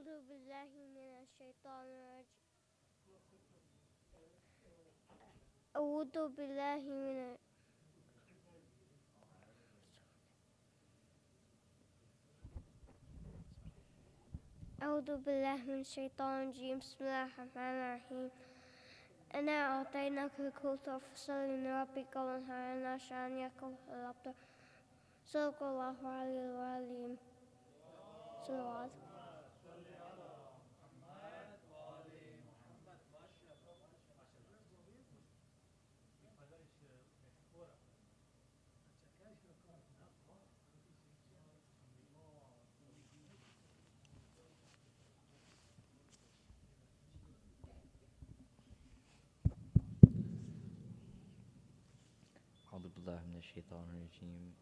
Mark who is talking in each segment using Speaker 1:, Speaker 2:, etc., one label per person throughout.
Speaker 1: أعوذ بالله من الشيطان الرجيم. أعوذ بالله من أعوذ بالله من الشيطان الرجيم. بسم الله الرحمن الرحيم. أنا أعطيناك الكوثر فصل لربك وانحر إن شانئك هو الأبتر. صدق الله عليه العظيم. صلوات.
Speaker 2: أعوذ بالله من الشيطان الرجيم.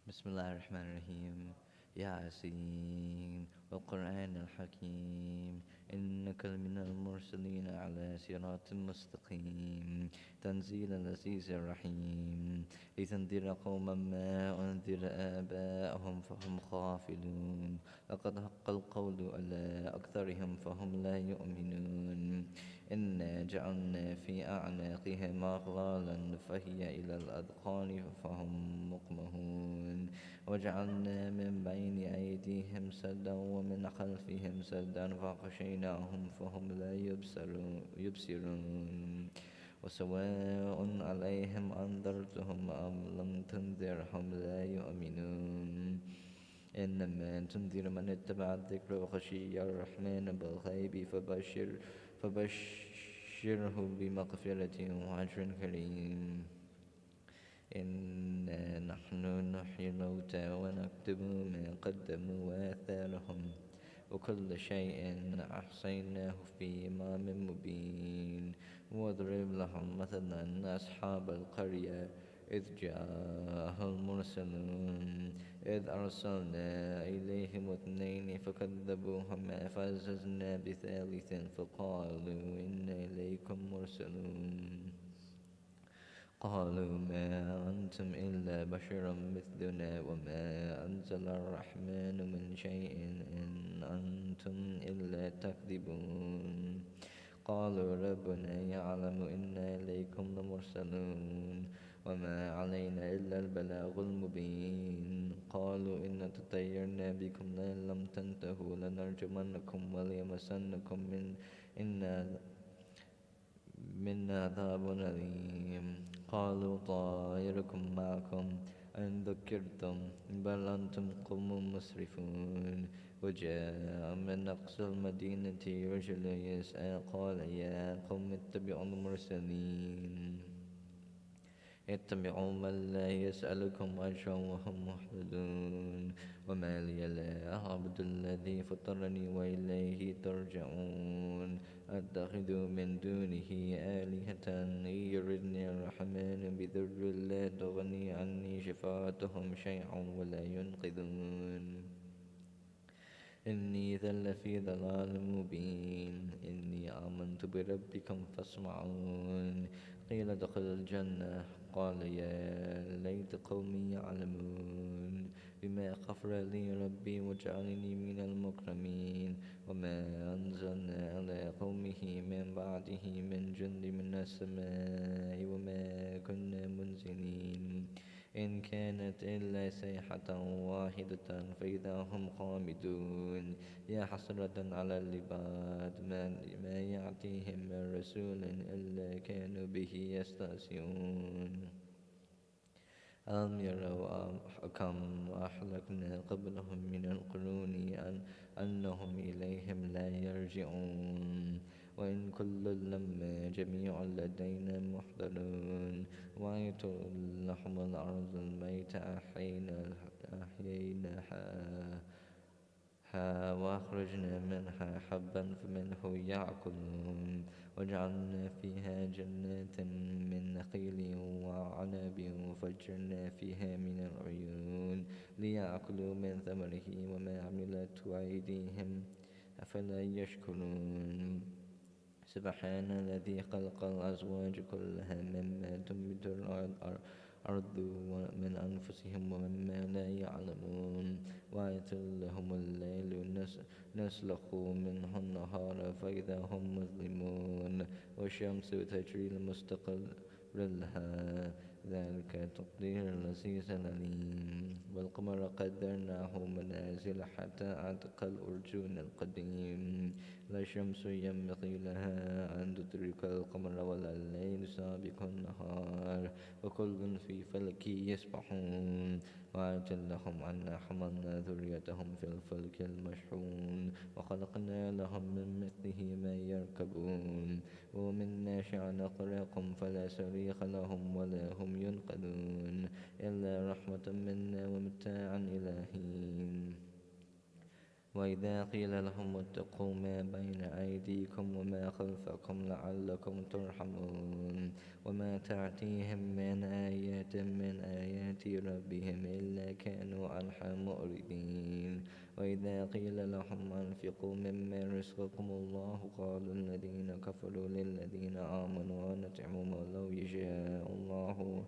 Speaker 2: بسم الله الرحمن الرحيم. ياسين والقرآن الحكيم إنك لمن المرسلين على صراط مستقيم تنزيل العزيز الرحيم لتنذر قوما ما أنذر آباءهم فهم غافلون لقد حق القول على أكثرهم فهم لا يؤمنون إنا جعلنا في أعناقهم أغلالا فهي إلى الأذقان فهم مقمحون وجعلنا من بين أيديهم سدا ومن خلفهم سدا فغشيناهم فهم لا يبصرون وسواء عليهم أنذرتهم أم لم تنذرهم لا يؤمنون إنما تنذر من اتبع الذكر وخشي الرحمن بالغيب فبشره بمغفرة وأجر كريم إنا نحن نحيي الموتى ونكتب ما قدموا وآثارهم وكل شيء أحصيناه في إمام مبين واضرب لهم مثلا أصحاب القرية إذ جاءها المرسلون إذ أرسلنا إليهم اثنين فكذبوهما فعززنا بثالث فقالوا إنا إليكم مرسلون قالوا ما أنتم إلا بشر مثلنا وما أنزل الرحمن من شيء إن أنتم إلا تكذبون قالوا ربنا يعلم إنا إليكم لمرسلون وما علينا إلا البلاغ المبين قالوا إن تطيرنا بكم لئن لم تنتهوا لنرجمنكم وليمسنكم منا عذاب أليم قالوا طائركم معكم أن ذكرتم بل أنتم قوم مسرفون وجاء من أقصى المدينة رجل يسعى قال يا قوم اتبعوا المرسلين اتبعوا من لا يسألكم أجرا وهم مهتدون وما لي لا أعبد الذي فطرني وإليه ترجعون أتخذ من دونه آلهة إن يردني الرحمن بضر لا تغني عني شفاعتهم شيئا ولا ينقذون إني إذا لفي ضلال مبين إني آمنت بربكم فاسمعون قيل ادخل الجنة قال يا ليت قومي يعلمون بما غفر لي ربي وجعلني من المكرمين وما أنزلنا على قومه من بعده من جند من السماء وما كنا منزلين إن كانت إلا صيحة واحدة فإذا هم خامدون يا حسرة على العباد ما يأتيهم من رسول إلا كانوا به يستهزئون ألم يروا كم أهلكنا قبلهم من القرون أنهم إليهم لا يرجعون وإن كل لما جميع لدينا محضرون وآية لهم الأرض الميتة أحييناها وأخرجنا منها حبا فمنه يأكلون وجعلنا فيها جنات من نخيل وعنب وفجرنا فيها من العيون ليأكلوا من ثمره وما عملته أيديهم أفلا يشكرون سبحان الذي خلق الأزواج كلها مما تنبت أرضوا من أنفسهم ومما لا يعلمون وآية لهم الليل نسلخ منه النهار فإذا هم مظلمون والشمس تجري لمستقر لها ذلك تقدير العزيز العليم والقمر قدرناه منازل حتى عاد كالأرجون القديم لا الشمس ينبغي لها أن تدرك القمر ولا الليل سابق النهار وكل في فلك يسبحون وآية لهم أنا حملنا ذريتهم في الفلك المشحون وخلقنا لهم من مثله ما يركبون ومن ناشع نقرأكم فلا صريخ لهم ولا هم ينقذون إلا رحمة منا ومتاعا إلى حين وإذا قيل لهم اتقوا ما بين أيديكم وما خلفكم لعلكم ترحمون وما تأتيهم من آيات من آيات ربهم إلا كانوا عنها معرضين وإذا قيل لهم أنفقوا مما رزقكم الله قالوا الذين كفروا للذين آمنوا نطعم ما لو يشاء الله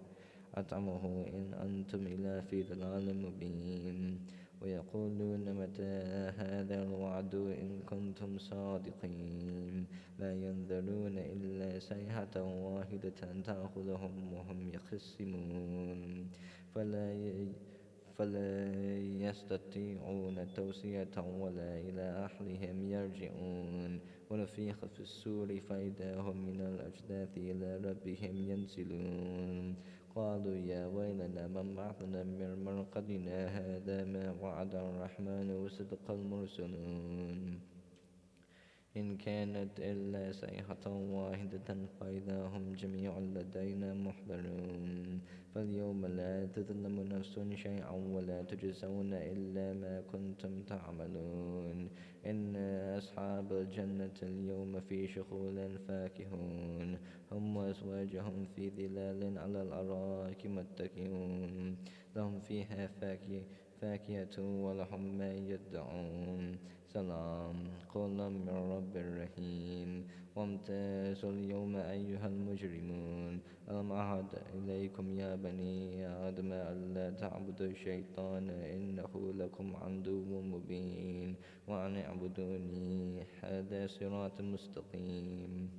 Speaker 2: أطعمه إن أنتم إلا في ضلال مبين ويقولون متى هذا الوعد إن كنتم صادقين لا ينظرون إلا صيحة واحدة تأخذهم وهم يخصمون فلا يستطيعون توصية ولا إلى أهلهم يرجعون ونفيخ في السور فإذا هم من الأجداث إلى ربهم ينزلون قالوا يا ويلنا من بعثنا من مرقدنا هذا ما وعد الرحمن وصدق المرسلون إن كانت إلا صيحة واحدة فإذا هم جميع لدينا محضرون فاليوم لا تظلم نفس شيئا ولا تجزون إلا ما كنتم تعملون إن أصحاب الجنة اليوم في شغل فاكهون هم وأزواجهم في ظلال على الأرائك متكئون لهم فيها فاكهة ولهم ما يدعون سلام قولا من رب رحيم وامتازوا اليوم أيها المجرمون ألم أعهد إليكم يا بني آدم ألا تعبدوا الشيطان إنه لكم عدو مبين وأن اعبدوني هذا صراط مستقيم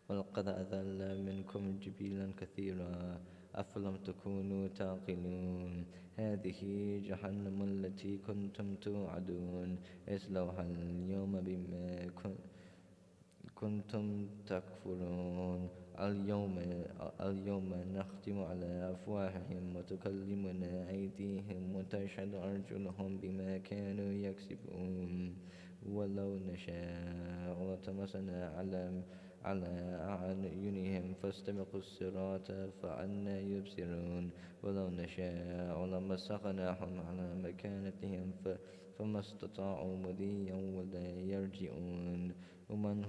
Speaker 2: ولقد أضل منكم جبلا كثيرا أفلم تكونوا تعقلون هذه جهنم التي كنتم توعدون اصلوها اليوم بما كنتم تكفرون اليوم نختم على أفواههم وتكلمنا أيديهم وتشهد أرجلهم بما كانوا يكسبون ولو نشاء لطمسنا على أعينهم فاستبقوا الصراط فأنى يبصرون ولو نشاء لمسخناهم على مكانتهم فما استطاعوا مضيا ولا يرجعون ومن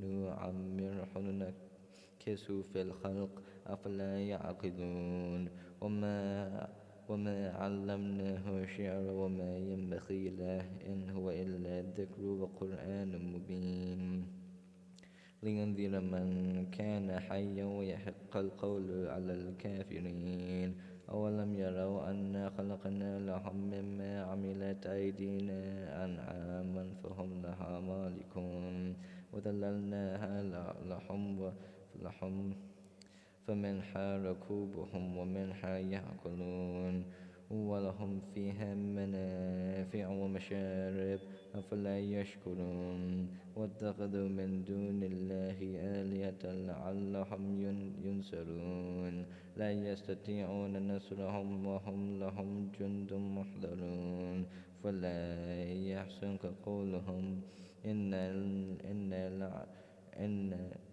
Speaker 2: نعمره ننكسه في الخلق أفلا يعقلون وما علمناه الشعر وما ينبغي له إن هو إلا ذكر وقرآن مبين لينذر من كان حيا ويحق القول على الكافرين أولم يروا أنا خلقنا لهم مما عملت أيدينا أنعاما فهم لها مالكون وذللناها لهم فمنها ركوبهم ومنها يأكلون ولهم فيها منافع ومشارب أفلا يشكرون واتخذوا من دون الله آلهة لعلهم ينصرون لا يستطيعون نصرهم وهم لهم جند محضرون فلا يحزنك قولهم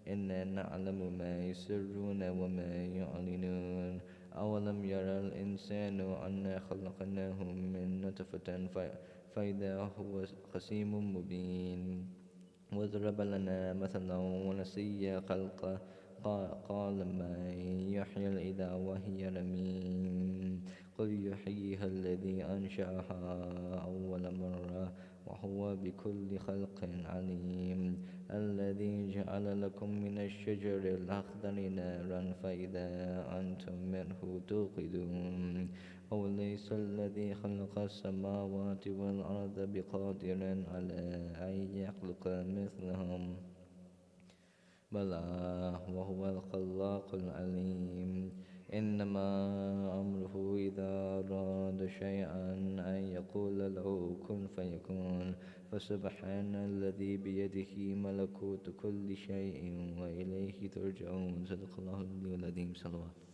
Speaker 2: إنا نعلم ما يسرون وما يعلنون أولم يرى الإنسان أنا خلقناه من نطفة فإذا هو خصيم مبين وضرب لنا مثلا ونسي خلقه قال من يحيي العظام وهي رميم قل يحييها الذي أنشأها أول مرة وهو بكل خلق عليم الذي جعل لكم من الشجر الأخضر نارا فإذا أنتم منه توقدون أوليس الذي خلق السماوات والأرض بقادر على أن يخلق مثلهم بلى وهو الخلاق العليم إنما أمره إذا أراد شيئا أن يقول له كن فيكون فسبحان الذي بيده ملكوت كل شيء وإليه ترجعون صدق الله العلي العظيم صلوات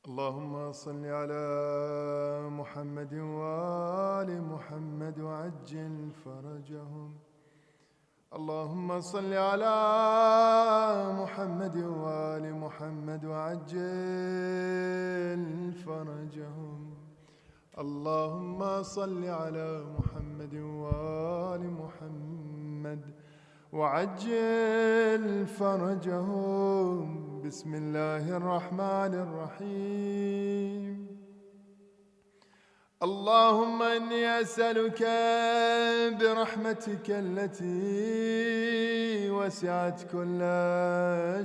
Speaker 3: اللهم صل على محمد وآل محمد وعجل فرجهم. اللهم صل على محمد وآل محمد وعجل فرجهم. اللهم صل على محمد وآل محمد وعجل فرجهم. بسم الله الرحمن الرحيم. اللهم إني أسألك برحمتك التي وسعت كل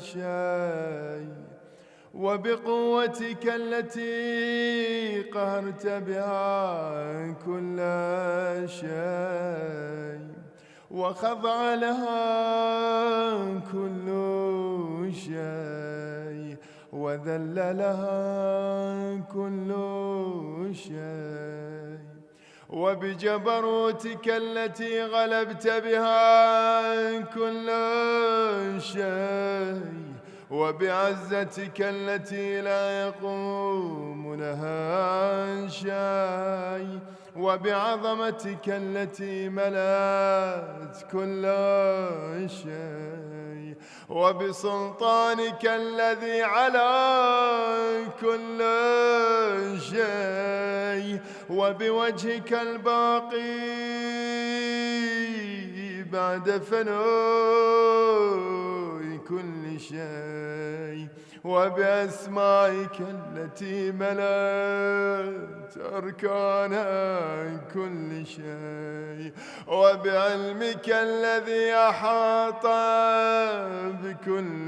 Speaker 3: شيء وبقوتك التي قهرت بها كل شيء وخضع لها كل شيء وذل لها كل شيء وبجبروتك التي غلبت بها كل شيء وبعزتك التي لا يقوم لها شيء وبعظمتك التي ملأت كل شيء وبسلطانك الذي على كل شيء وبوجهك الباقي بعد فناء كل شيء وبأسمائك التي ملأت أركان كل شيء وبعلمك الذي أحاط بكل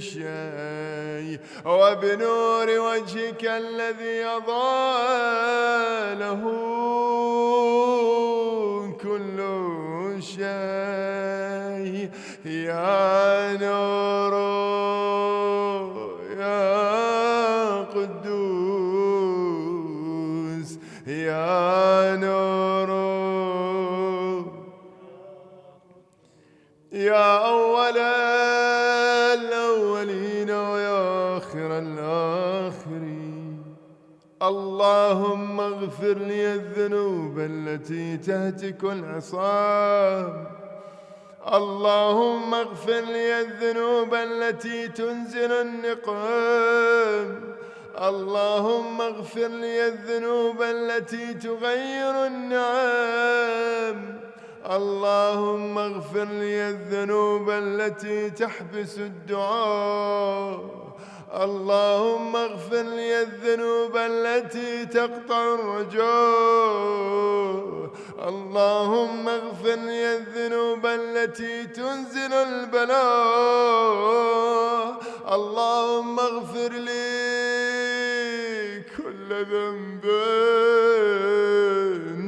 Speaker 3: شيء وبنور وجهك الذي أضاء له كل شيء. يا نور يا قدوس يا نور يا أول الأولين ويا آخر الآخرين. اللهم اغفر لي الذنوب التي تهتك العصام. اللهم اغفر لي الذنوب التي تنزل النقام. اللهم اغفر لي الذنوب التي تغير النعم. اللهم اغفر لي الذنوب التي تحبس الدعاء. اللهم اغفر لي الذنوب التي تقطع الرجاء. اللهم اغفر لي الذنوب التي تنزل البلاء. اللهم اغفر لي كل ذنب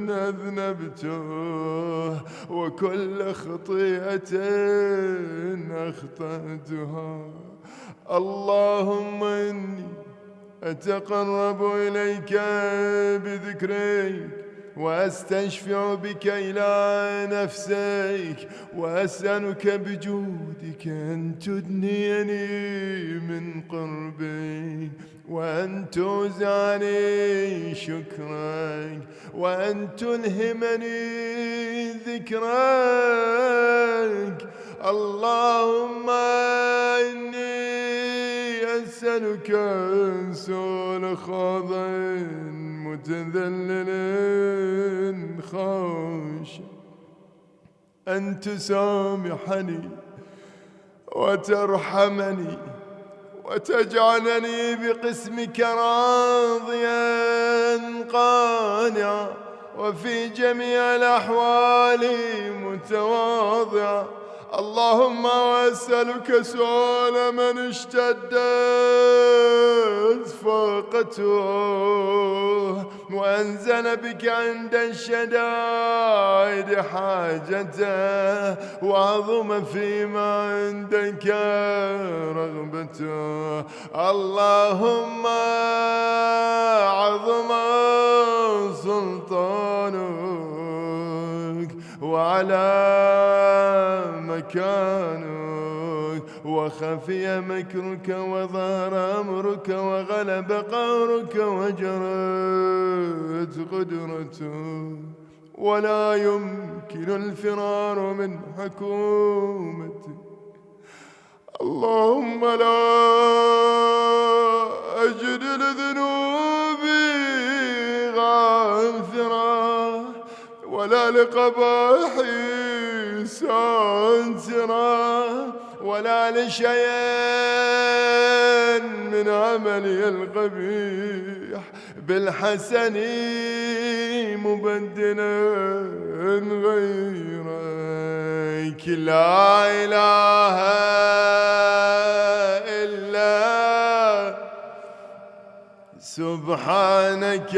Speaker 3: أذنبته وكل خطيئة أخطأتها. اللهم إني أتقرب إليك بذكرك وأستشفع بك إلى نفسك، وأسألك بجودك أن تدنيني من قربك، وأن توزعني شكرك، وأن تلهمني ذكرك. اللهم إني أسألك سؤال خاضع متذلل خاشع أن تسامحني وترحمني وتجعلني بقسمك راضيا قانعا، وفي جميع الأحوال متواضعا. اللهم وأسألك سؤال من اشتدت فاقته وأنزل بك عند الشدائد حاجته، وعظم فيما عندك رغبته. اللهم عظم سلطانك وعلى مكانك، وخفي مكرك وظهر أمرك وغلب قهرك وجرت قدرتك، ولا يمكن الفرار من حكومتك. اللهم لا أجد لذنوبي غافرا ولا لقبائحي ساترا ولا لشيء من عملي القبيح بالحسن مبدلا غيرك. لا إله إلا سبحانك.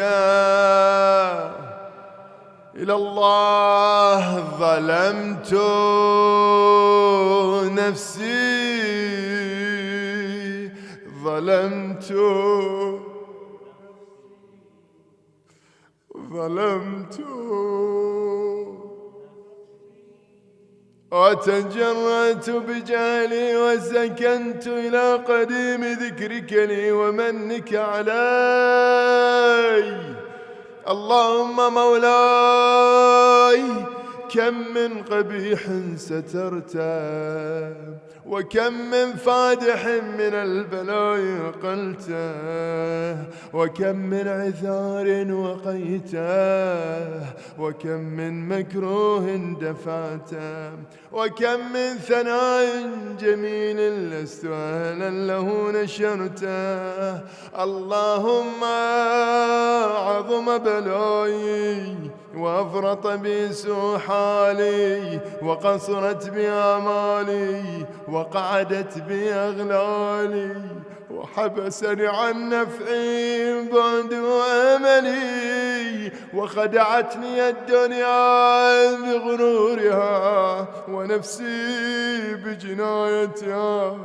Speaker 3: إلى الله ظلمت نفسي، ظلمت وتجرأت بجهلي وسكنت إلى قديم ذكرك لي ومنك علي. اللهم مولاي كم من قبيح سترته، وكم من فادح من البلاء قلته، وكم من عثار وقيته، وكم من مكروه دفعته، وكم من ثناء جميل لست أهلا له نشرته. اللهم عظم بلائي وأفرط بي سوء حالي، وقصرت بي آمالي، وقعدت بي أغلالي، وحبسني عن نفعي بعد أملي، وخدعتني الدنيا بغرورها، ونفسي بجنايتها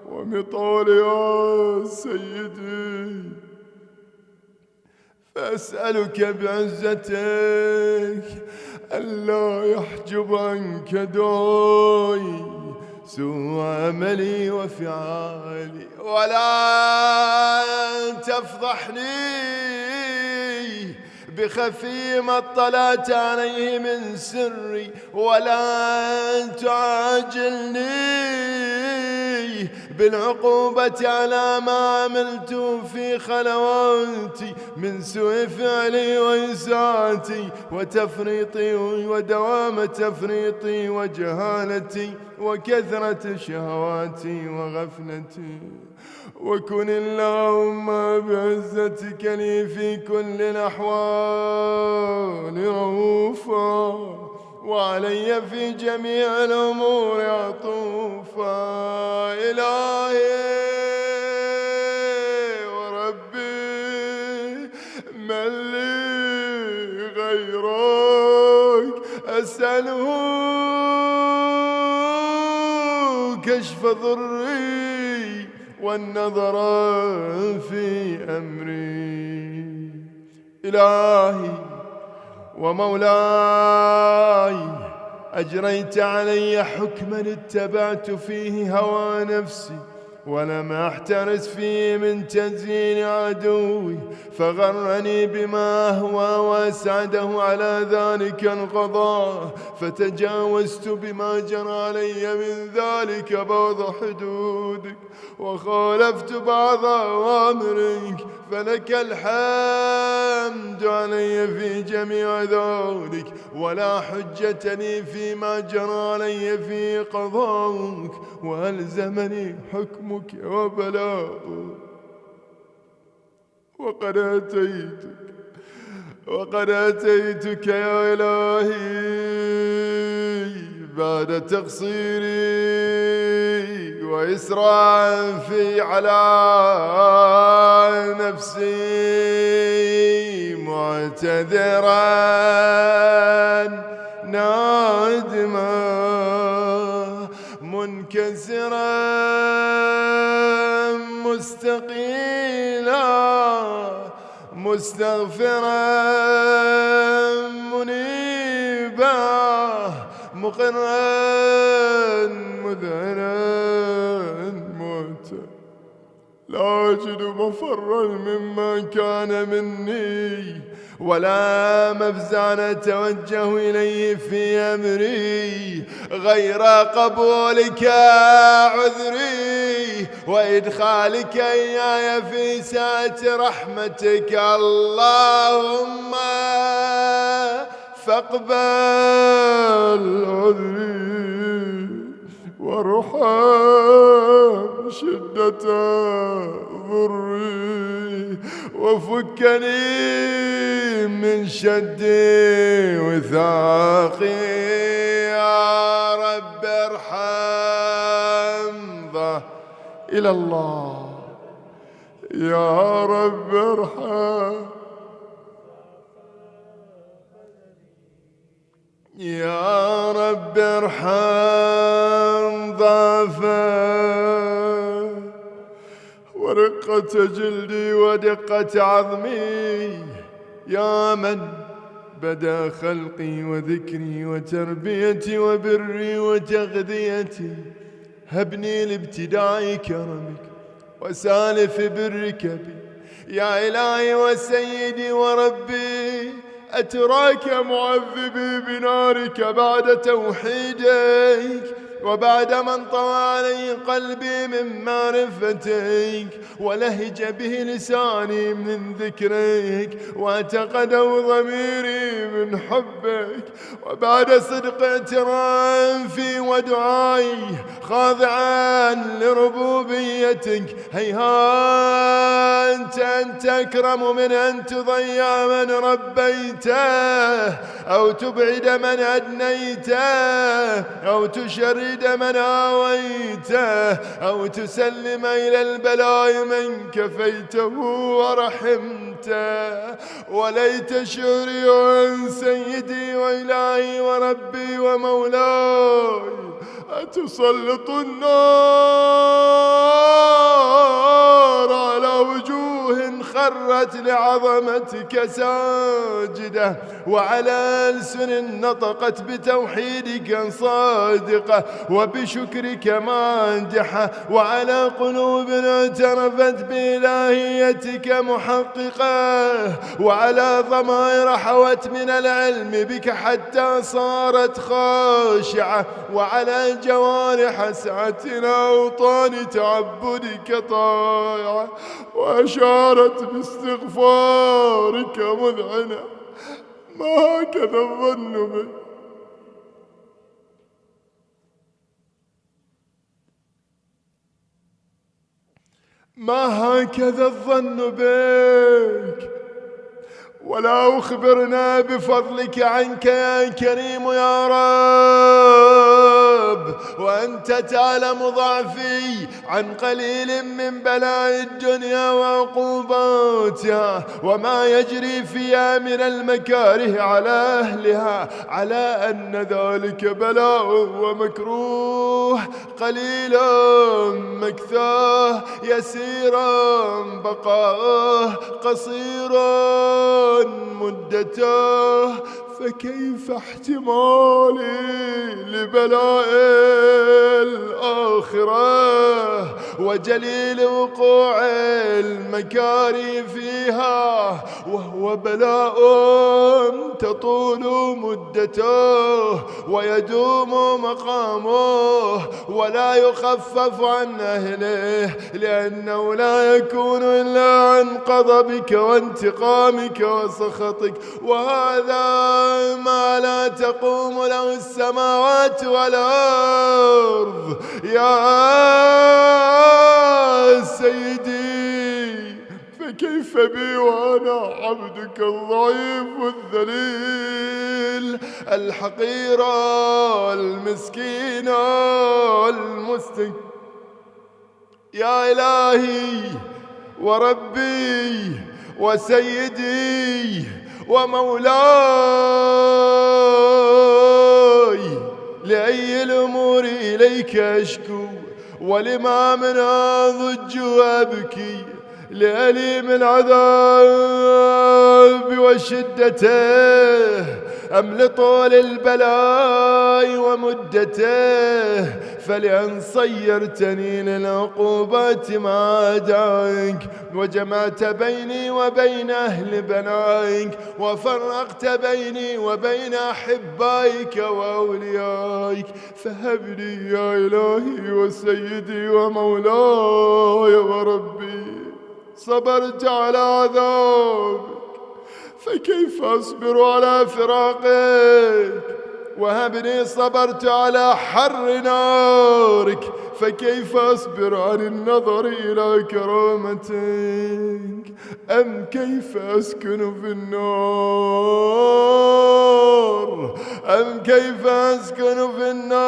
Speaker 3: ومطالها سيدي. فأسألك بعزتك ألا يحجب عنك دعائي سوء عملي وفعالي، ولا تفضحني بخفي ما اطلعت عليه من سري، ولا تعاجلني بالعقوبة على ما عملت في خلواتي من سوء فعلي وإساءتي وتفريطي ودوام تفريطي وجهالتي وكثرة شهواتي وغفلتي. وكن اللهم بعزتك لي في كل الأحوال رؤوفا، وعلي في جميع الأمور عطوفا. إلهي وربي من لي غيرك أسأله كشف ضري والنظر في أمري. إلهي ومولاي أجريت علي حكما اتبعت فيه هوى نفسي ولم أحترس فيه من تزيين عدوي، فغرني بما أهوى وأسعده على ذلك القضاء، فتجاوزت بما جرى علي من ذلك بعض حدودك وخالفت بعض أوامرك، فلك الحمد علي في جميع ذلك، ولا حجة لي فيما جرى علي في قضاءك، وألزمني حكمك وبلاؤك. وقد أتيتك يا إلهي بعد تقصيري وإسراع في على نفسي، معتذرا نادما منكسرا مستقيلا مستغفرا منيبا مقرا مذعنا موتا، لا أجد مفرا مما كان مني ولا مفزعا أتوجه إليه في أمري غير قبولك عذري وإدخالك إياي في سعة رحمتك. اللهم فاقبل عذري وارحم شدة ضري وفكني من شد وثاقي. يا رب ارحم إلى الله، يا رب ارحم، يا رب ارحم ضعفا ورقة جلدي ودقة عظمي، يا من بدا خلقي وذكري وتربيتي وبري وتغذيتي، هبني لابتداء كرمك وسالف برك بي. يا إلهي وسيدي وربي، أتراك معذبي بنارك بعد توحيدك وبعد من طوى علي قلبي من معرفتك ولهج به لساني من ذكرك واعتقده ضميري من حبك، وبعد صدق اعترافي ودعائي خاضعا لربوبيتك، هيهات أنت أكرم من أن تضيع من ربيته أو تبعد من أدنيته أو تشرد من آويته أو تسلم إلى البلاء من كفيته ورحمته. وليت شعري عن سيدي وإلهي وربي ومولاي، أتسلط النار على وجوه خرت لعظمتك ساجدة، وعلى ألسن نطقت بتوحيدك صادقة وبشكرك مادحة، وعلى قلوب اعترفت بإلهيتك محققة، وعلى ضمائر حوت من العلم بك حتى صارت خاشعة، وعلى جوارح سعتنا أوطان تعبدك طائعة، وأشارت باستغفارك مذعنة. ما هكذا الظن بك، ما هكذا الظن بك، ولا أخبرنا بفضلك عنك يا كريم يا رب، وأنت تعلم ضعفي عن قليل من بلاء الدنيا وعقوباتها وما يجري فيها من المكاره على أهلها، على أن ذلك بلاء ومكروه قليل مكثاه يسيرا بقاه قصير مدته، فكيف احتمالي لبلاء الآخرة وجليل وقوع المكاري فيها، وهو بلاء تطول مدته ويدوم مقامه ولا يخفف عن أهله، لأنه لا يكون إلا عن غضبك وانتقامك وسخطك. وهذا ما لا تقوم له السماوات والأرض يا سيدي، فكيف بي وأنا عبدك الضعيف الذليل الحقير المسكين المستكين. يا إلهي وربي وسيدي ومولاي، لأي الأمور إليك أشكو ولما من أضج وأبكي، لأليم العذاب وشدته أم لطول البلاء ومدته، فلأن صيرتني للعقوبات ما دعك وجمعت بيني وبين أهل بنائك وفرقت بيني وبين أحبائك وأوليائك، فهب لي يا إلهي وسيدي ومولاي وربي. صبرت على عذابك فكيف أصبر على فراقك، وهبني صبرت على حر نارك فكيف أصبر عن النظر إلى كرامتك، أم كيف أسكن في النار، أم كيف أسكن في النار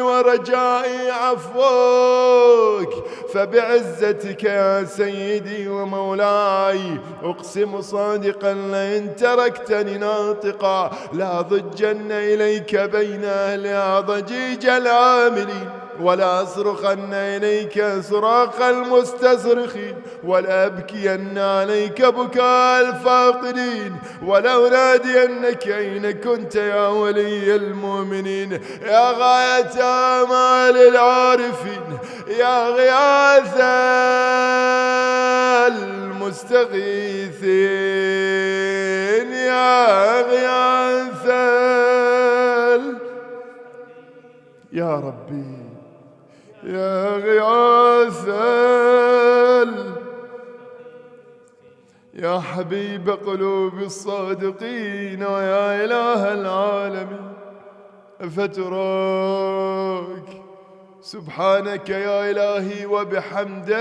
Speaker 3: ورجائي عفوك. فبعزتك يا سيدي ومولاي أقسم صادقا لئن تركتني ناطقا لأضجن إليك بين أهلها ضجيج العاملين، ولا أصرخن إليك صراخ المستصرخين، ولا أبكين عليك بكاء الفاقدين، ولا أنادينك أين كنت يا ولي المؤمنين، يا غاية آمال العارفين، يا غياث المستغيثين، يا غياث يا ربي يا غياث يا حبيب قلوب الصادقين ويا إله العالمين. فتراك سبحانك يا إلهي وبحمدك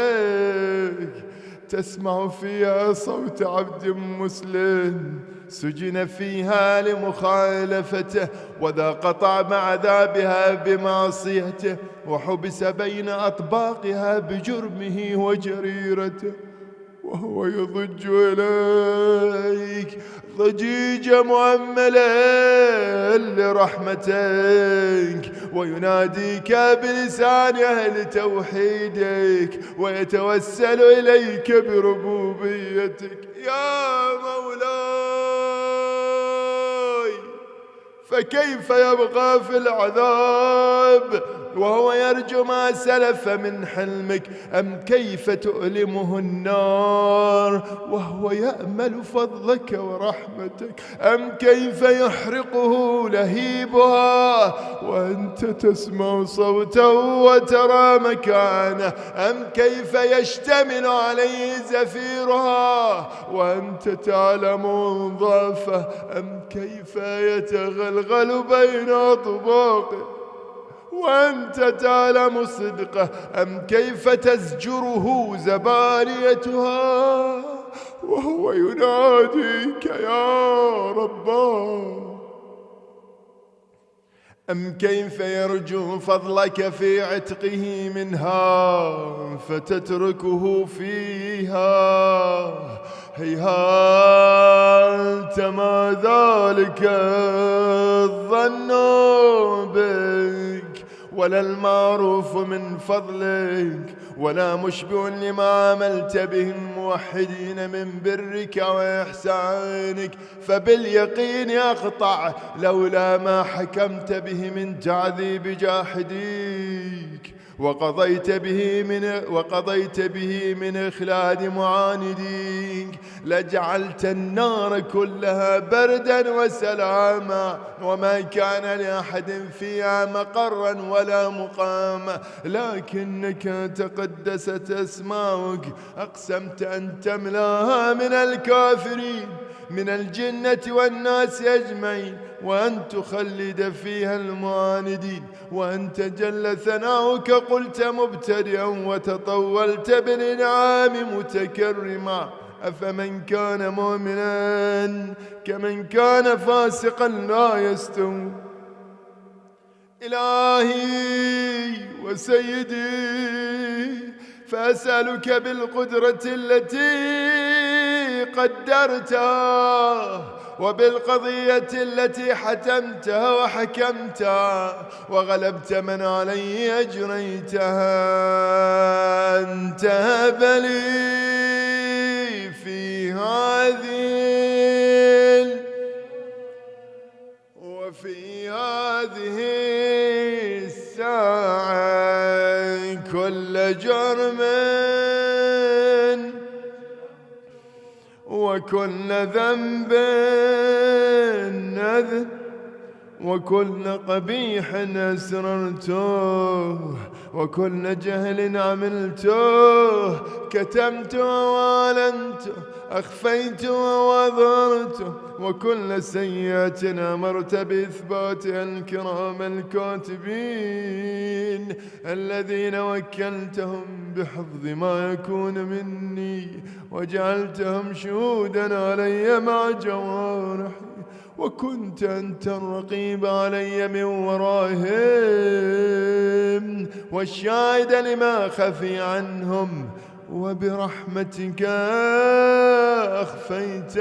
Speaker 3: تسمع فيها صوت عبد مسلم سجن فيها لمخالفته وذاق طعم عذابها بمعصيته وحبس بين أطباقها بجرمه وجريرته، وهو يضج إليك ضجيج مؤملا لرحمتك ويناديك بلسان أهل توحيدك ويتوسل إليك بربوبيتك. يا مولاي، فكيف يبقى في العذاب وهو يرجو ما سلف من حلمك؟ أم كيف تؤلمه النار وهو يأمل فضلك ورحمتك؟ أم كيف يحرقه لهيبها وأنت تسمع صوته وترى مكانه؟ أم كيف يشتمل عليه زفيرها وأنت تعلم ضعفه؟ أم كيف يتغلغل بين أطباقه وأنت تعلم صدقه؟ أم كيف تزجره زبانيتها وهو يناديك يا رباه؟ أم كيف يرجو فضلك في عتقه منها فتتركه فيها؟ هيهات ما ذلك الظن بك ولا المعروف من فضلك، ولا مشبع لما عملت به الموحدين من برك وإحسانك، فباليقين أقطع لولا ما حكمت به من تعذيب جاحديك، وقضيت به من إخلاد معانديك، لجعلت النار كلها بردا وسلاما، وما كان لأحد فيها مقرا ولا مقاما، لكنك تقدست أسماؤك أقسمت أن تملاها من الكافرين من الجنة والناس أجمعين، وأن تخلد فيها المعاندين، وأنت جل ثناؤك قلت مبتدئا وتطولت بالإنعام متكرما، أفمن كان مؤمنا كمن كان فاسقا لا يستوون. إلهي وسيدي، فأسألك بالقدرة التي قدرتها، وبالقضية التي حتمتها وحكمتها وغلبت من علي أجريتها، أن تهب لي في هذه الساعة كل جرم وكل ذنب نذر وكل قبيح أسررته وكل جهل عملته، كتمته وأعلنته أخفيته وأظهرته، وكل سيئة أمرت بإثباتها الكرام الكاتبين الذين وكلتهم بحفظ ما يكون مني، وجعلتهم شهودا علي مع جوارحي، وكنت أنت الرقيب علي من ورائهم والشاهد لما خفي عنهم، وبرحمتك أخفيته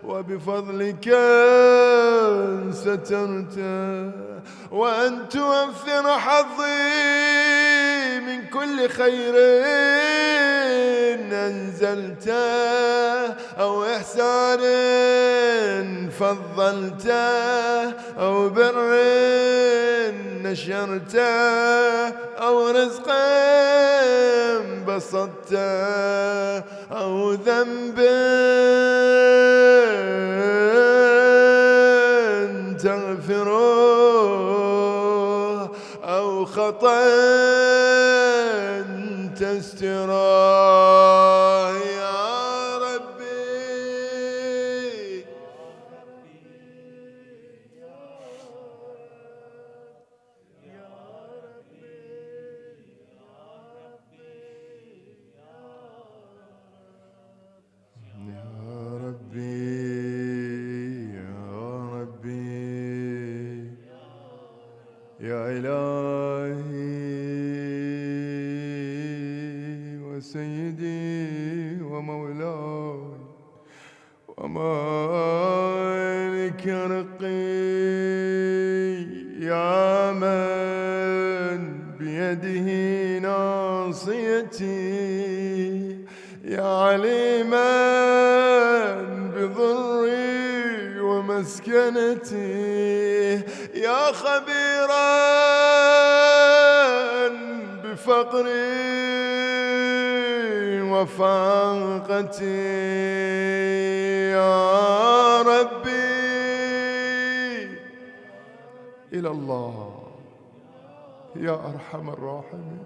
Speaker 3: وبفضلك سترته، وأن توفر حظي من كل خير أنزلته أو إحسان فضلته أو بر نشرته أو رزق بسطته أو ذنب تغفره أو خطأ تستره يا ربي. يا إلهي وسيدي ومولاي ومالك رقي، يا من بيده ناصيتي، يا عليما بضري ومسكنتي، يا خبيرا بفقري وفاقتي، يا ربي إلى الله يا أرحم الراحمين،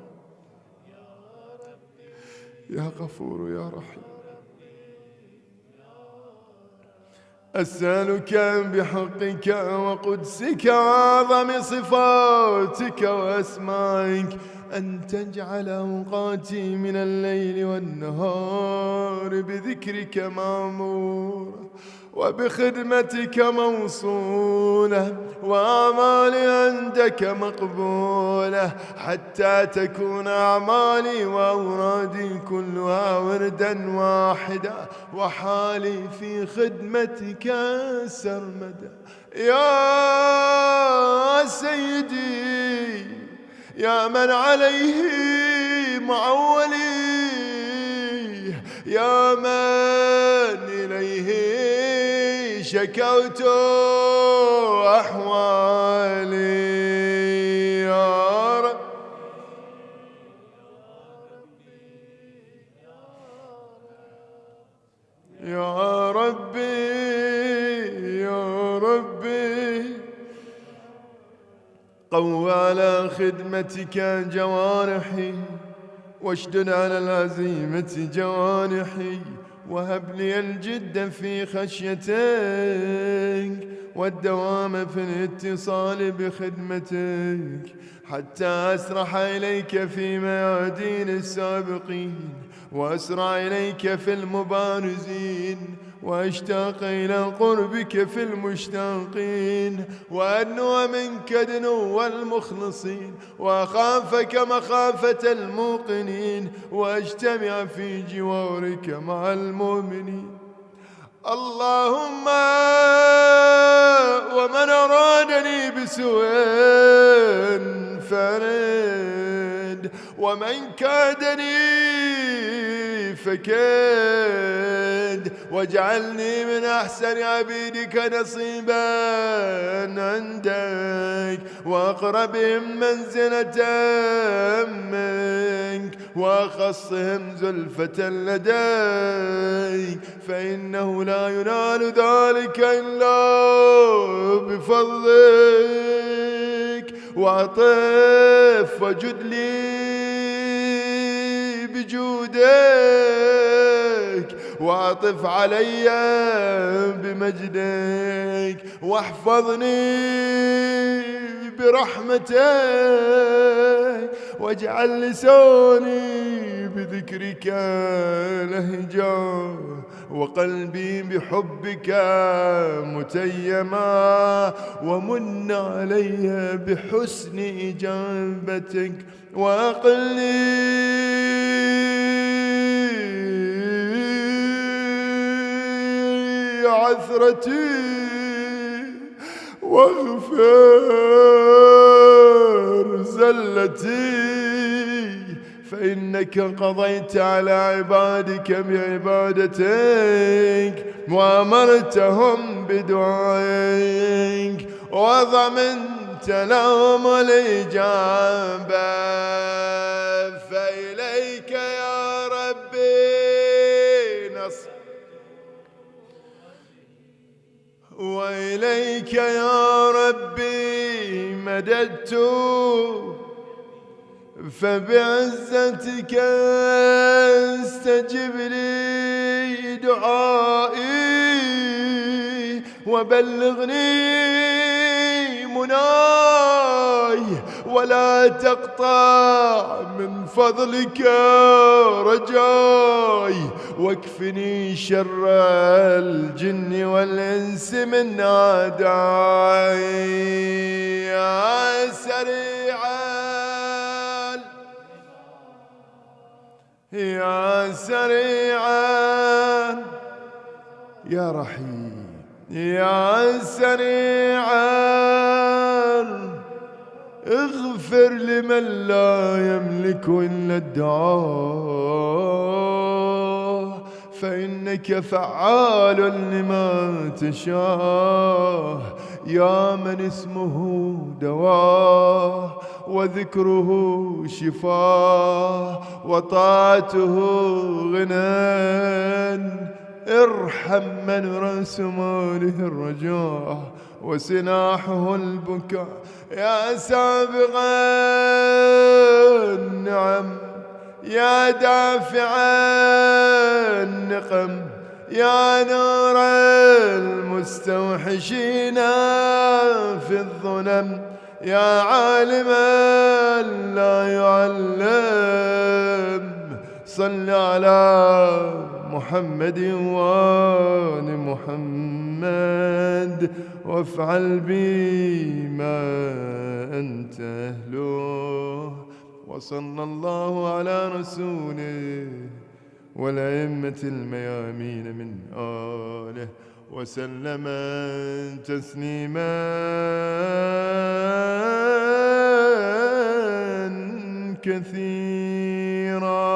Speaker 3: يا غفور يا رحيم. أسألك بحقك وقدسك وأعظم صفاتك وأسمائك أن تجعل أوقاتي من الليل والنهار بذكرك معمورة وبخدمتك موصولة وأعمالي عندك مقبولة، حتى تكون أعمالي وأورادي كلها وردا واحدا، وحالي في خدمتك سرمدا. يا سيدي يا من عليه معولي، يا من إليه شكوت أحوالي، يا رب يا ربي يا ربي، قو على خدمتك جوارحي، واشدد على العزيمة جوانحي، وهب لي الجد في خشيتك والدوام في الاتصال بخدمتك، حتى أسرح إليك في ميادين السابقين، وأسرع إليك في المبارزين، وأشتاق إلى قربك في المشتاقين، وأدنو منك دنو المخلصين، وأخافك مخافة الموقنين، وأجتمع في جوارك مع المؤمنين. اللهم ومن أرادني بسوء فرد، ومن كادني فكد، واجعلني من أحسن عبيدك نصيبا عندك، وأقربهم منزلة منك، وأخصهم زلفة لديك، فإنه لا ينال ذلك إلا بفضلك. وأطف وجد لي بجودك، وأطف علي بمجدك، واحفظني برحمتك، واجعل لساني بذكرك لهجا، وقلبي بحبك متيما، ومن علي بحسن إجابتك، وأقلني عثرتي، واغفر زلتي، فإنك قضيت على عبادك بعبادتك، وأمرتهم بدعائك، وضمنت لهم الإجابة، فإليك يا ربي نصر، وإليك يا ربي مددت، فبعزتك استجب لي دعائي، وبلغني مناي، ولا تقطع من فضلك رجاي، واكفني شر الجن والإنس من أعدائي. يا سريعا يا سريعا يا رحيم، يا سريعا اغفر لمن لا يملك إلا الدعاء، فإنك فعال لما تشاء، يا من اسمه دواء، وذكره شفاء، وطاعته غنى، ارحم من رأس ماله الرجاء، وسلاحه البكاء، يا سابغ النعم، يا دافع النقم، يا نور المستوحشين في الظلم، يا عالما لا يعلم، صل على محمد وآل محمد، وافعل بي ما أنت أهله، وصلى الله على رسوله والأئمة الميامين من آله، وسلم تسليما كثيرا.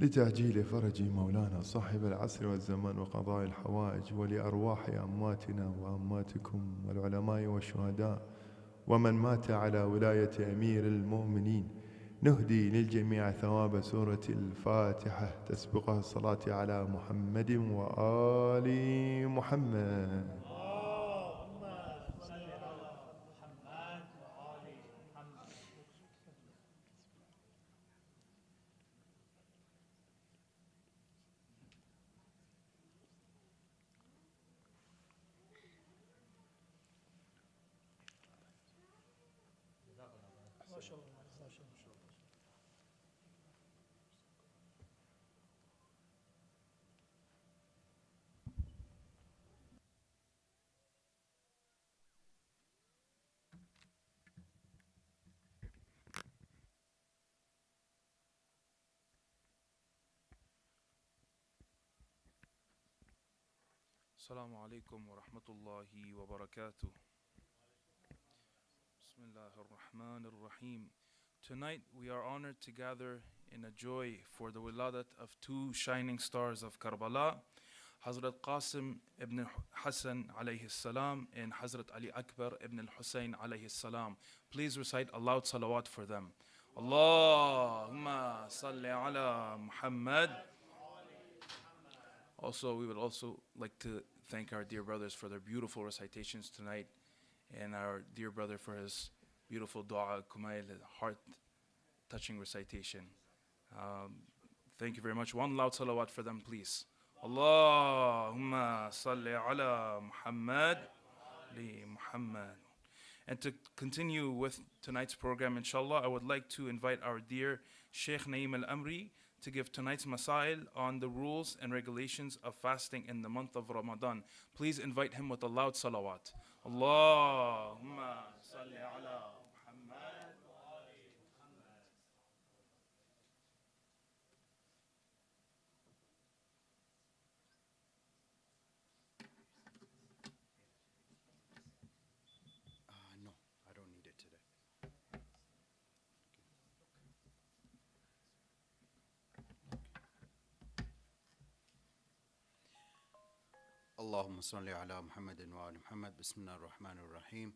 Speaker 3: لتعجيل فرج مولانا صاحب العصر والزمان وقضاء الحوائج، ولأرواح أمواتنا وأمواتكم والعلماء والشهداء ومن مات على ولاية أمير المؤمنين، نهدي للجميع ثواب سورة الفاتحة تسبقها الصلاة على محمد وآل محمد.
Speaker 4: Assalamu alaikum wa rahmatullahi wa barakatuh. Bismillahir Rahmanir Rahim. Tonight we are honored to gather in a joy for the wiladat of two shining stars of Karbala, Hazrat Qasim ibn Hassan alayhi salam and Hazrat Ali Akbar ibn al-Hussein alayhi salam. Please recite a loud salawat for them. Allahumma salli ala Muhammad. Also, we would also like to thank our dear brothers for their beautiful recitations tonight, and our dear brother for his beautiful dua, Kumail, heart-touching recitation. Thank you very much. One loud salawat for them, please. Allahumma salli ala Muhammad li Muhammad. And to continue with tonight's program, inshallah, I would like to invite our dear Sheikh Naeem Al-Amri to give tonight's masail on the rules and regulations of fasting in the month of Ramadan. Please invite him with a loud salawat. Allahumma salli ala Muhammad.
Speaker 5: No, I don't need it today. اللهم صل على محمد وآل محمد. بسم الله الرحمن الرحيم.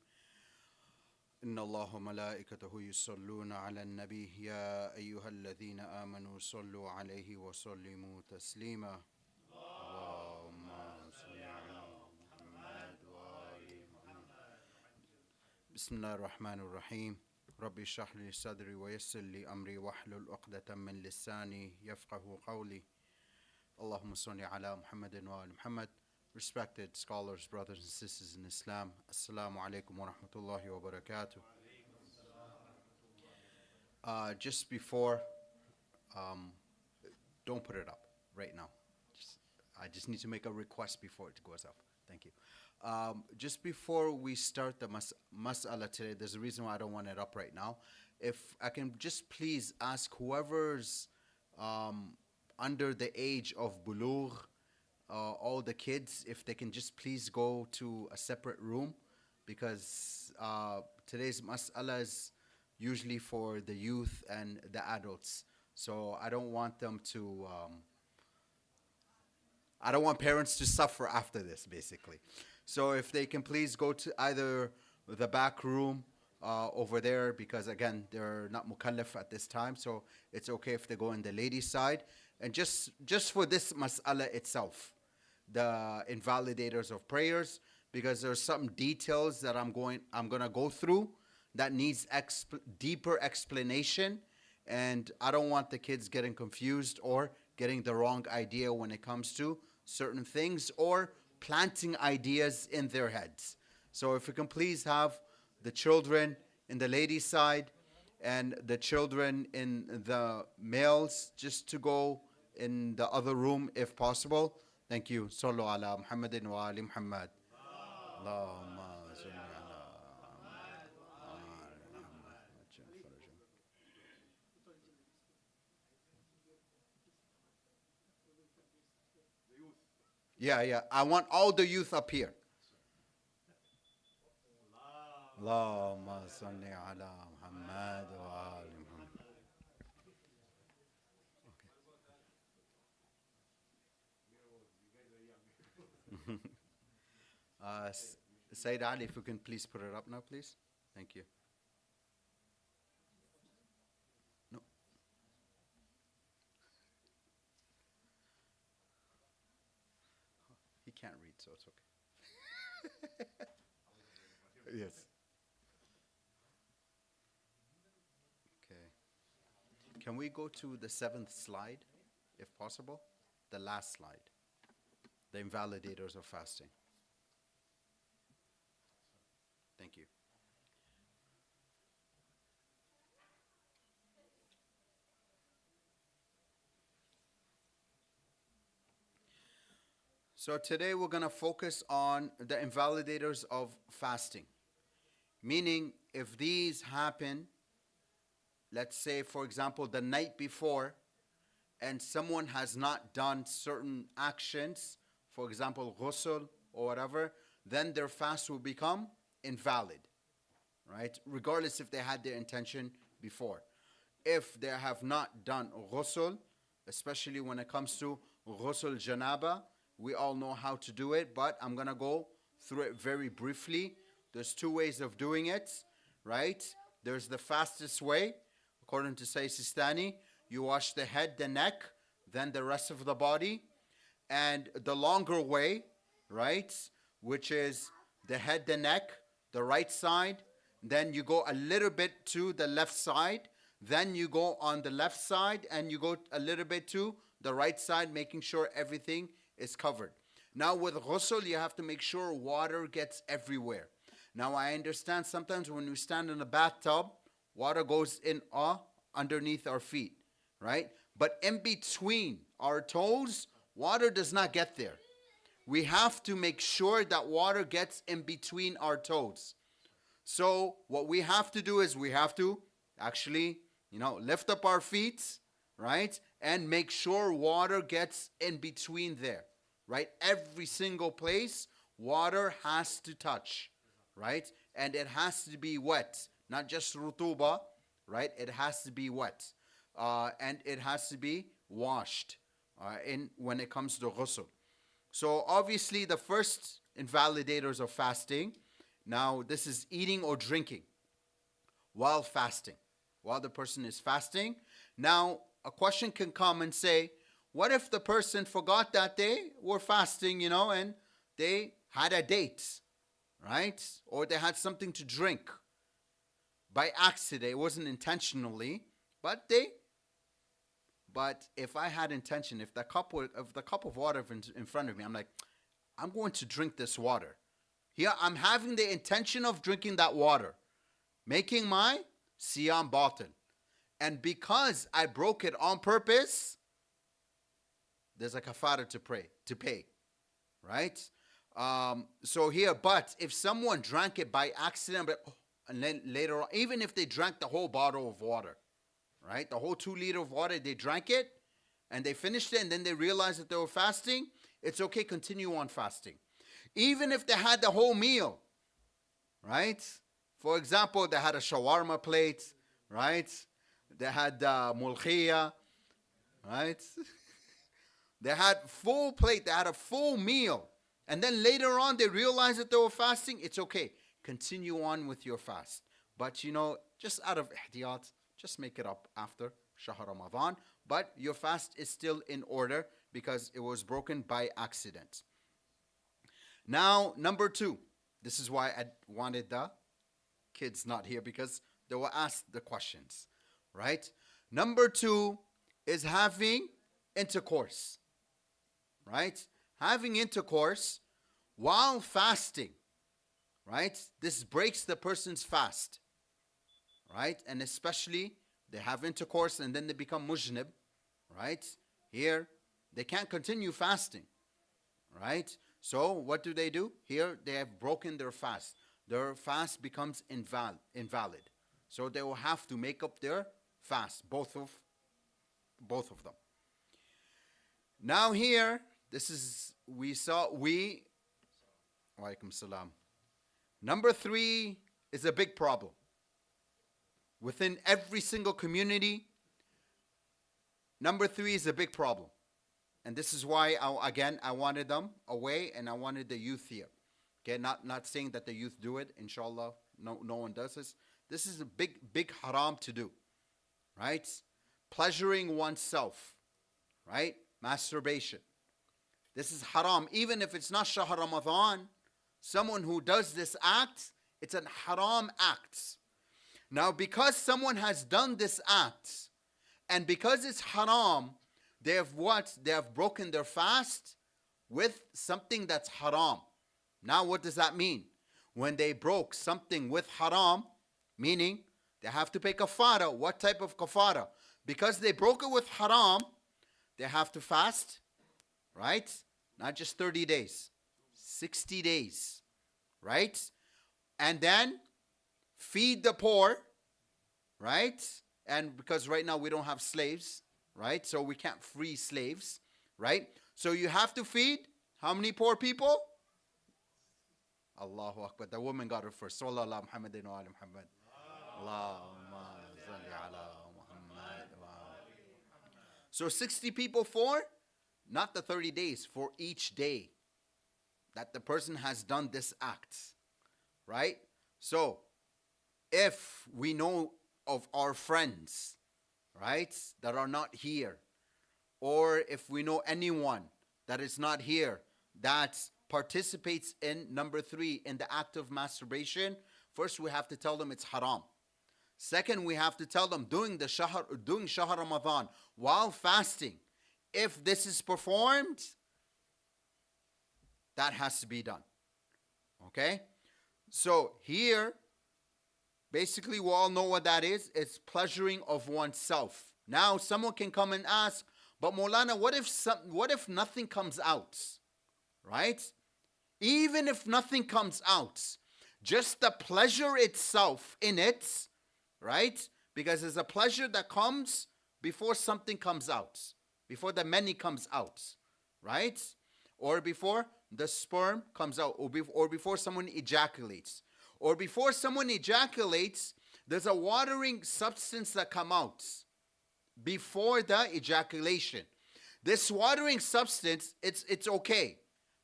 Speaker 5: إن الله وملائكته يصلون على النبي يا أيها الذين آمنوا صلوا عليه وسلموا تسليما. اللهم صل على محمد وآل محمد. بسم الله الرحمن الرحيم. ربي اشرح لي صدري ويسر لي أمري واحلل عقدة من لساني يفقه قولي. اللهم صل على محمد وآل محمد. Respected scholars, brothers and sisters in Islam, Assalamu alaikum wa rahmatullahi wa barakatuh. Just before, don't put it up right now. I just need to make a request before it goes up. Thank you. Just before we start the mas'ala today, there's a reason why I don't want it up right now. If I can just please ask whoever's under the age of bulugh, all the kids, if they can just please go to a separate room, because today's mas'ala is usually for the youth and the adults. So I don't want them to, I don't want parents to suffer after this, basically. So if they can please go to either the back room over there, because again, they're not mukallaf at this time, so it's okay if they go in the ladies' side. And just for this mas'ala itself, the invalidators of prayers, because there's some details that I'm gonna go through that needs deeper explanation, and I don't want the kids getting confused or getting the wrong idea when it comes to certain things or planting ideas in their heads. So if we can please have the children in the ladies' side and the children in the males just to go in the other room if possible. Thank you. Sallu ala Muhammadin wa ali Muhammad. Allahumma salli ala Muhammad. Yeah. I want all the youth up here. Allahumma salli ala Muhammad wa ali Muhammad. Sayyid Ali, if you can please put it up now, please. Thank you. No. He can't read, so it's okay. Yes. Okay. Can we go to the 7th slide, if possible? The last slide. The invalidators of fasting. Thank you. So today we're going to focus on the invalidators of fasting. Meaning, if these happen, let's say, for example, the night before, and someone has not done certain actions, for example, ghusl or whatever, then their fast will become invalid, right? Regardless if they had their intention before. If they have not done ghusl, especially when it comes to ghusl janaba, we all know how to do it, but I'm going to go through it very briefly. There's 2 ways of doing it, right? There's the fastest way, according to Sayyid Sistani. You wash the head, the neck, then the rest of the body. And the longer way, right, which is the head, the neck, the right side, then you go a little bit to the left side, then you go on the left side, and you go a little bit to the right side, making sure everything is covered. Now with ghusl, you have to make sure water gets everywhere. Now I understand sometimes when we stand in a bathtub, water goes in underneath our feet, right? But in between our toes, water does not get there. We have to make sure that water gets in between our toes. So what we have to do is we have to actually, lift up our feet, right? And make sure water gets in between there, right? Every single place, water has to touch, right? And it has to be wet, not just rutuba, right? It has to be wet. And it has to be washed when it comes to ghusl. So obviously the first invalidators of fasting, now this is eating or drinking while fasting, while the person is fasting. Now a question can come and say, what if the person forgot that they were fasting, and they had a date, right? Or they had something to drink by accident. It wasn't intentionally, but if I had intention, if the cup of water in front of me, I'm like, I'm going to drink this water. Here, I'm having the intention of drinking that water, making my siyam batil. And because I broke it on purpose, there's a kafara to pay, right? So here, but if someone drank it by accident, and then later on, even if they drank the whole bottle of water, right? The whole 2 liter of water, they drank it and they finished it and then they realized that they were fasting, it's okay, continue on fasting. Even if they had the whole meal, right? For example, they had a shawarma plate, right? They had mulkhiyah, right? They had full plate, they had a full meal. And then later on, they realized that they were fasting, it's okay. Continue on with your fast. But just out of ihtiyat, just make it up after Shahr Ramadan. But your fast is still in order because it was broken by accident. Now, number 2. This is why I wanted the kids not here, because they will ask the questions, right? Number 2 is having intercourse, right? Having intercourse while fasting, right? This breaks the person's fast, right? And especially they have intercourse and then they become mujnib, right? Here, they can't continue fasting, right? So what do? Here, they have broken their fast. Their fast becomes invalid. So they will have to make up their fast, both of them. Now here, This is, Walaikum salam. Number 3 is a big problem. Within every single community, number 3 is a big problem. And this is why, I wanted them away and I wanted the youth here. Okay, not saying that the youth do it, inshallah, no one does this. This is a big haram to do, right? Pleasuring oneself, right? Masturbation. This is haram. Even if it's not Shahr Ramadan, someone who does this act, it's an haram act. Now, because someone has done this act, and because it's haram, they have what? They have broken their fast with something that's haram. Now, what does that mean? When they broke something with haram, meaning they have to pay kafara. What type of kafara? Because they broke it with haram, they have to fast, right? Not just 30 days, 60 days, right? And then feed the poor, right? And because right now we don't have slaves, right? So we can't free slaves, right? So you have to feed how many poor people? Allahu Akbar. The woman got it first. Sallallahu Muhammadin wa ali Muhammad. Allahumma salli ala Muhammad. So 60 people for, not the 30 days, for each day that the person has done this act, right? So if we know of our friends, right, that are not here, or if we know anyone that is not here that participates in number 3 in the act of masturbation, first we have to tell them it's haram. Second, we have to tell them doing Shahr Ramadan while fasting, if this is performed, that has to be done. Okay? So here, basically we all know what that is. It's pleasuring of oneself. Now someone can come and ask, but Maulana, what if nothing comes out? Right? Even if nothing comes out, just the pleasure itself in it, right? Because there's a pleasure that comes before something comes out, before the mani comes out, right? Or before the sperm comes out, or before someone ejaculates. Or before someone ejaculates, there's a watering substance that comes out before the ejaculation. This watering substance, it's okay.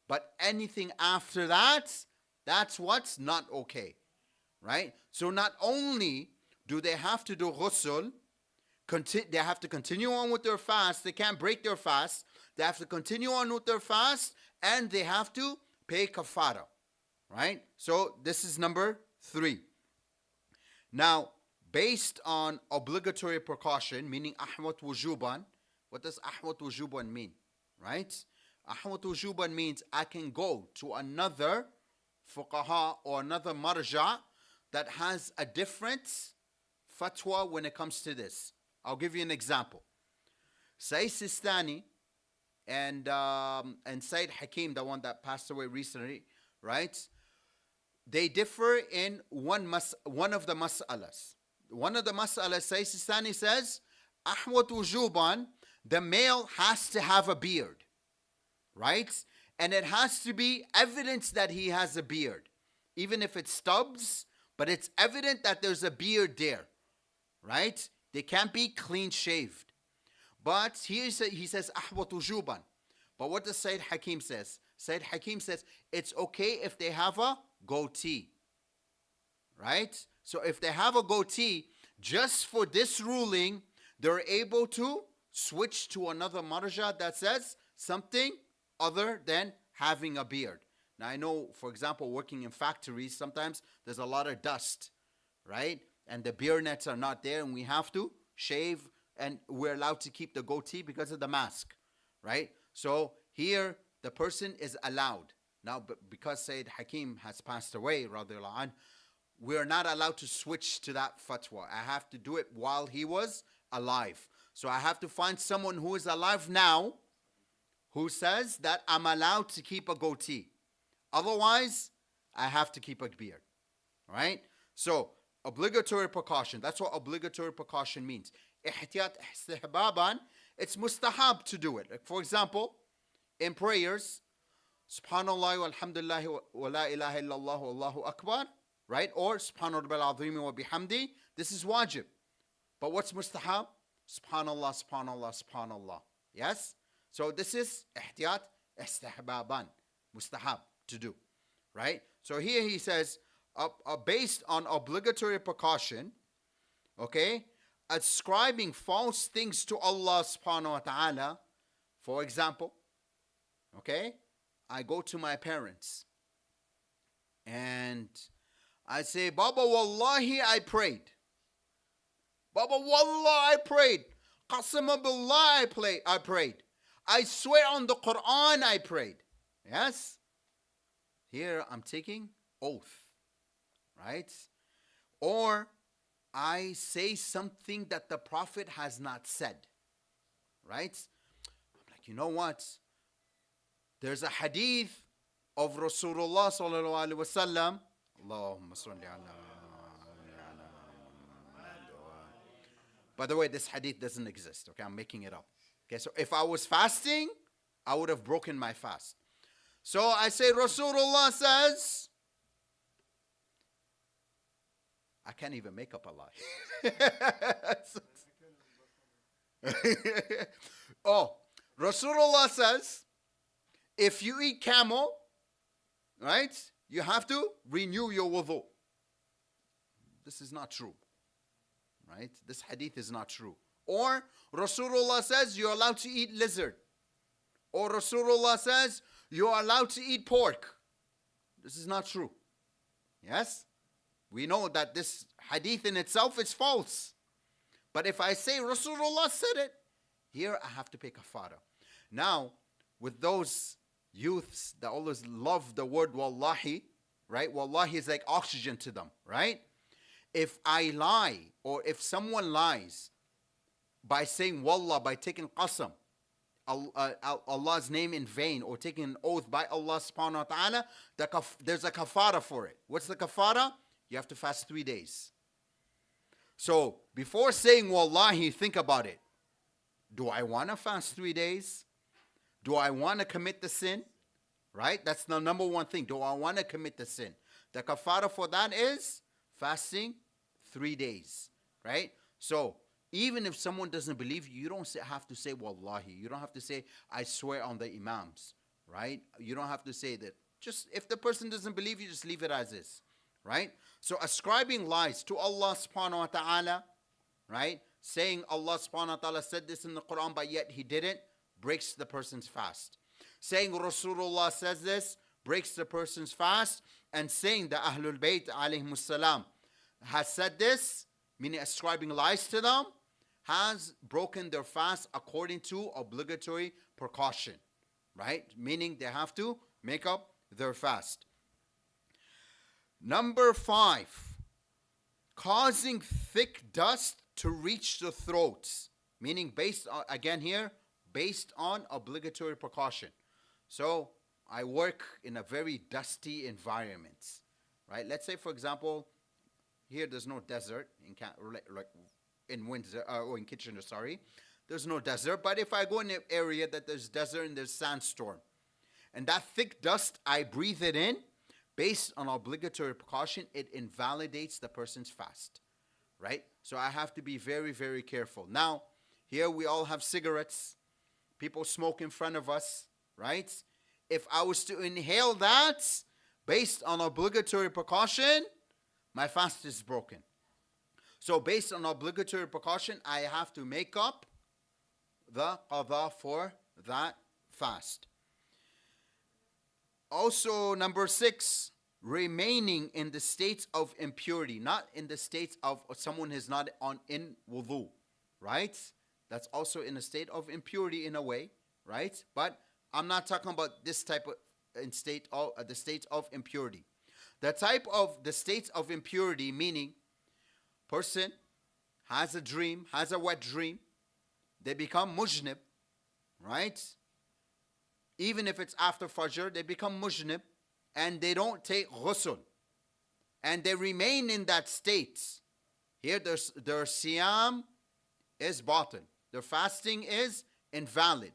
Speaker 5: But anything after that, that's what's not okay, right? So not only do they have to do ghusl, they have to continue on with their fast. They can't break their fast. They have to continue on with their fast, and they have to pay kafara, right? So this is number 3. Now, based on obligatory precaution, meaning ahwat wujuban, what does ahwat wujuban mean, right? Ahwat wujuban means I can go to another fuqaha or another marja that has a different fatwa when it comes to this. I'll give you an example. Sayyid Sistani and Sayyid Hakim, the one that passed away recently, right? They differ in one of the mas'alas. One of the mas'alas, Sayyid Sistani says, ahwat wujuban, the male has to have a beard, right? And it has to be evidence that he has a beard. Even if it's stubs, but it's evident that there's a beard there, right? They can't be clean shaved. But here he says, ahwat wujuban. But what does Sayyid Hakim says? Sayyid Hakim says, it's okay if they have a goatee, right? So if they have a goatee, just for this ruling, they're able to switch to another marja that says something other than having a beard. Now I know, for example, working in factories, sometimes there's a lot of dust, right? And the beard nets are not there, and we have to shave, and we're allowed to keep the goatee because of the mask, right? So here, the person is allowed. Now, because Sayyid Hakim has passed away, radiallahu anh, we're not allowed to switch to that fatwa. I have to do it while he was alive. So I have to find someone who is alive now who says that I'm allowed to keep a goatee. Otherwise, I have to keep a beard, right? So, obligatory precaution. That's what obligatory precaution means. Ihtiyat istihbaban, it's mustahab to do it. Like for example, in prayers, Subhanallah wa alhamdulillah wa la ilaha illallah wa Allahu Akbar, right? Or Subhana Rabbil Azim wa bihamdi. This is wajib. But what's mustahab? Subhanallah, Subhanallah, Subhanallah. Yes? So this is ihtiyat istihbaban, mustahab to do, right? So here he says, based on obligatory precaution, okay, ascribing false things to Allah subhanahu wa ta'ala. For example, okay, I go to my parents and I say, Baba, wallahi, I prayed. Baba, wallah, I prayed. Qasama billah, I prayed. I swear on the Quran, I prayed. Yes? Here I'm taking oath, right? Or I say something that the Prophet has not said, right? I'm like, you know what? There's a hadith of Rasulullah sallallahu alaihi wasallam. Allahumma salli ala. By the way, this hadith doesn't exist. Okay, I'm making it up. Okay, so if I was fasting, I would have broken my fast. So I say Rasulullah says, I can't even make up a lie. Oh, Rasulullah says, if you eat camel, right, you have to renew your wudu. This is not true, right? This hadith is not true. Or Rasulullah says you're allowed to eat lizard. Or Rasulullah says you're allowed to eat pork. This is not true. Yes? We know that this hadith in itself is false. But if I say Rasulullah said it, here I have to pay kafara. Now, with those youths that always love the word wallahi, right? Wallahi is like oxygen to them, right? If I lie, or if someone lies by saying wallah, by taking qasam, Allah's name in vain, or taking an oath by Allah subhanahu wa ta'ala, there's a kafara for it. What's the kafara? You have to fast 3 days. So before saying wallahi, think about it. Do I want to fast 3 days? Do I want to commit the sin? Right? That's the number one thing. Do I want to commit the sin? The kafara for that is fasting 3 days. Right? So even if someone doesn't believe you, you don't have to say wallahi. You don't have to say I swear on the imams. Right? You don't have to say that. Just if the person doesn't believe you, just leave it as is. Right? So ascribing lies to Allah subhanahu wa ta'ala, right? Saying Allah subhanahu wa ta'ala said this in the Quran, but yet he didn't, breaks the person's fast. Saying Rasulullah says this, breaks the person's fast. And saying the Ahlul Bayt alayhimus salam has said this, meaning ascribing lies to them, has broken their fast according to obligatory precaution, right? Meaning they have to make up their fast. Number 5, causing thick dust to reach the throats, meaning based on, again here, based on obligatory precaution. So I work in a very dusty environment, right? Let's say, for example, here there's no desert in Windsor, or in Kitchener, sorry. There's no desert, but if I go in an area that there's desert and there's sandstorm, and that thick dust, I breathe it in, based on obligatory precaution, it invalidates the person's fast, right? So I have to be very, very careful. Now, here we all have cigarettes. People smoke in front of us, right? If I was to inhale that, based on obligatory precaution, my fast is broken. So based on obligatory precaution, I have to make up the qadha for that fast. Also, number 6, remaining in the states of impurity, not in the states of someone who's not in wudu, right? That's also in a state of impurity in a way, right? But I'm not talking about this type of the state of impurity. The type of the states of impurity, meaning person has a dream, has a wet dream, they become mujnib, right? Even if it's after Fajr, they become mujnib and they don't take ghusl. And they remain in that state. Here their siyam is batil. Their fasting is invalid.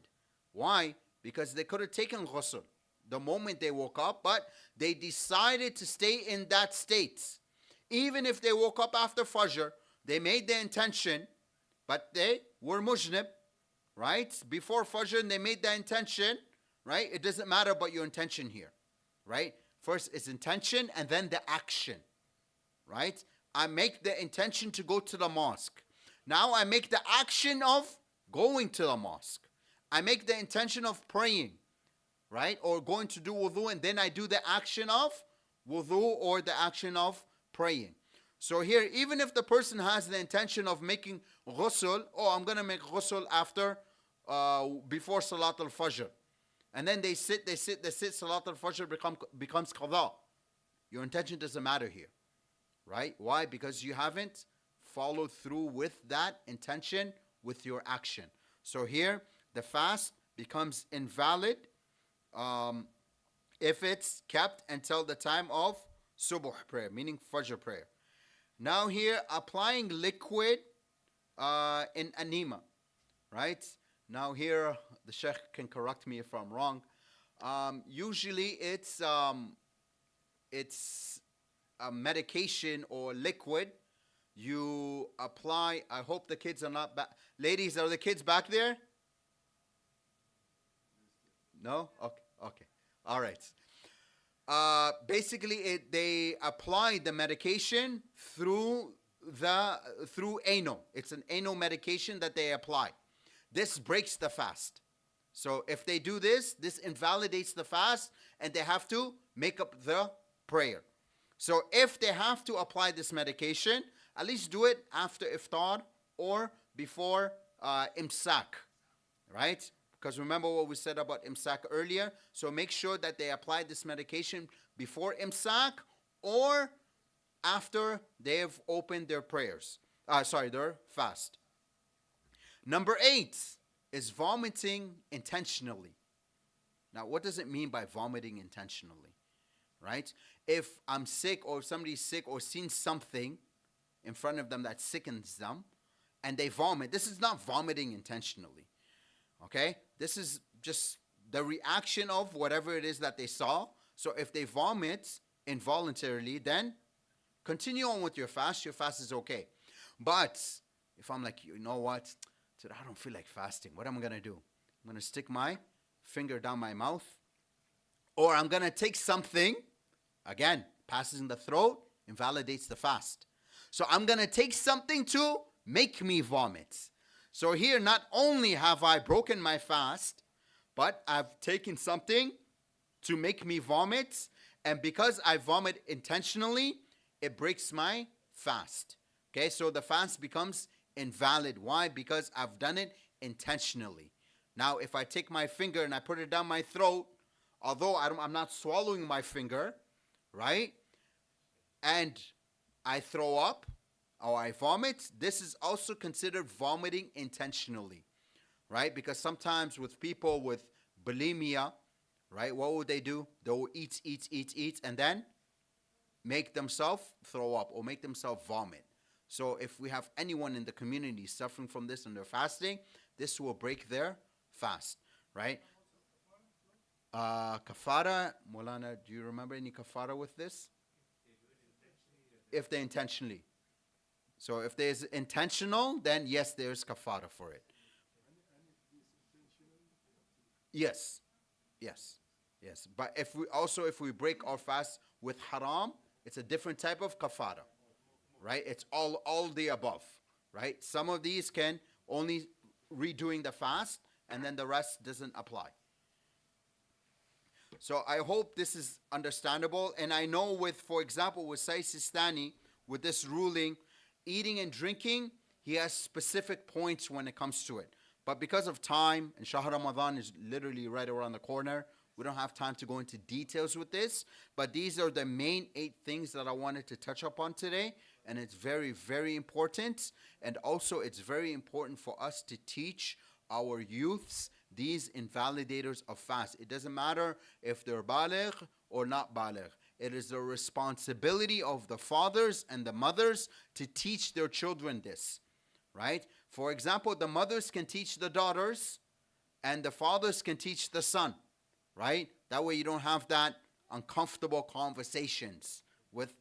Speaker 5: Why? because they could have taken ghusl the moment they woke up, but they decided to stay in that state. Even if they woke up after Fajr, they made the intention, but they were mujnib, right? Before Fajr, and they made the intention, right? It doesn't matter about your intention here, right? First it's intention and then the action, right? I make the intention to go to the mosque. Now I make the action of going to the mosque. I make the intention of praying, right? Or going to do wudu, and then I do the action of wudu or the action of praying. So here, even if the person has the intention of making ghusl, I'm going to make ghusl after, before Salat al-Fajr. And then they sit, Salat al-Fajr becomes qada. Your intention doesn't matter here, right? Why? Because you haven't followed through with that intention with your action. So here, the fast becomes invalid if it's kept until the time of subuh prayer, meaning Fajr prayer. Now here, applying liquid in anema, right? Now here, the sheikh can correct me if I'm wrong. Usually it's a medication or liquid you apply. I hope the kids are not back. Ladies, are the kids back there? No? Okay. All right. Basically, they apply the medication through anal. It's an anal medication that they apply. This breaks the fast. So if they do this invalidates the fast, and they have to make up the prayer. So if they have to apply this medication, at least do it after iftar or before imsak, right? Because remember what we said about imsak earlier. So make sure that they apply this medication before imsak or after they have opened their prayers. Their fast. Number 8 is vomiting intentionally. Now, what does it mean by vomiting intentionally? Right? If I'm sick or if somebody's sick or seen something in front of them that sickens them and they vomit, this is not vomiting intentionally. Okay? This is just the reaction of whatever it is that they saw. So if they vomit involuntarily, then continue on with your fast. Your fast is okay. But if I'm like, you know what? Today I don't feel like fasting. What am I going to do? I'm going to stick my finger down my mouth. Or I'm going to take something. Again, passes in the throat, invalidates the fast. So I'm going to take something to make me vomit. So here, not only have I broken my fast, but I've taken something to make me vomit. And because I vomit intentionally, it breaks my fast. Okay, so the fast becomes invalid. Why? Because I've done it intentionally. Now, if I take my finger and I put it down my throat, although I'm not swallowing my finger, right? And I throw up or I vomit, this is also considered vomiting intentionally, right? Because sometimes with people with bulimia, right, what would they do? They will eat, and then make themselves throw up or make themselves vomit. So if we have anyone in the community suffering from this and they're fasting, this will break their fast, right? Kafara, Molana, do you remember any kafara with this? If they intentionally. So if there's intentional, then yes, there's kafara for it. Yes. But if we break our fast with haram, it's a different type of kafara, right? It's all the above, right? Some of these can only redoing the fast, and then the rest doesn't apply. So I hope this is understandable. And I know for example, with Sayyid Sistani, with this ruling, eating and drinking, he has specific points when it comes to it. But because of time, and Shahr Ramadan is literally right around the corner, we don't have time to go into details with this. But these are the main 8 things that I wanted to touch upon today. And it's very, very important. And also, it's very important for us to teach our youths these invalidators of fast. It doesn't matter if they're baligh or not baligh. It is the responsibility of the fathers and the mothers to teach their children this, right? For example, the mothers can teach the daughters, and the fathers can teach the son, right? That way you don't have that uncomfortable conversations with,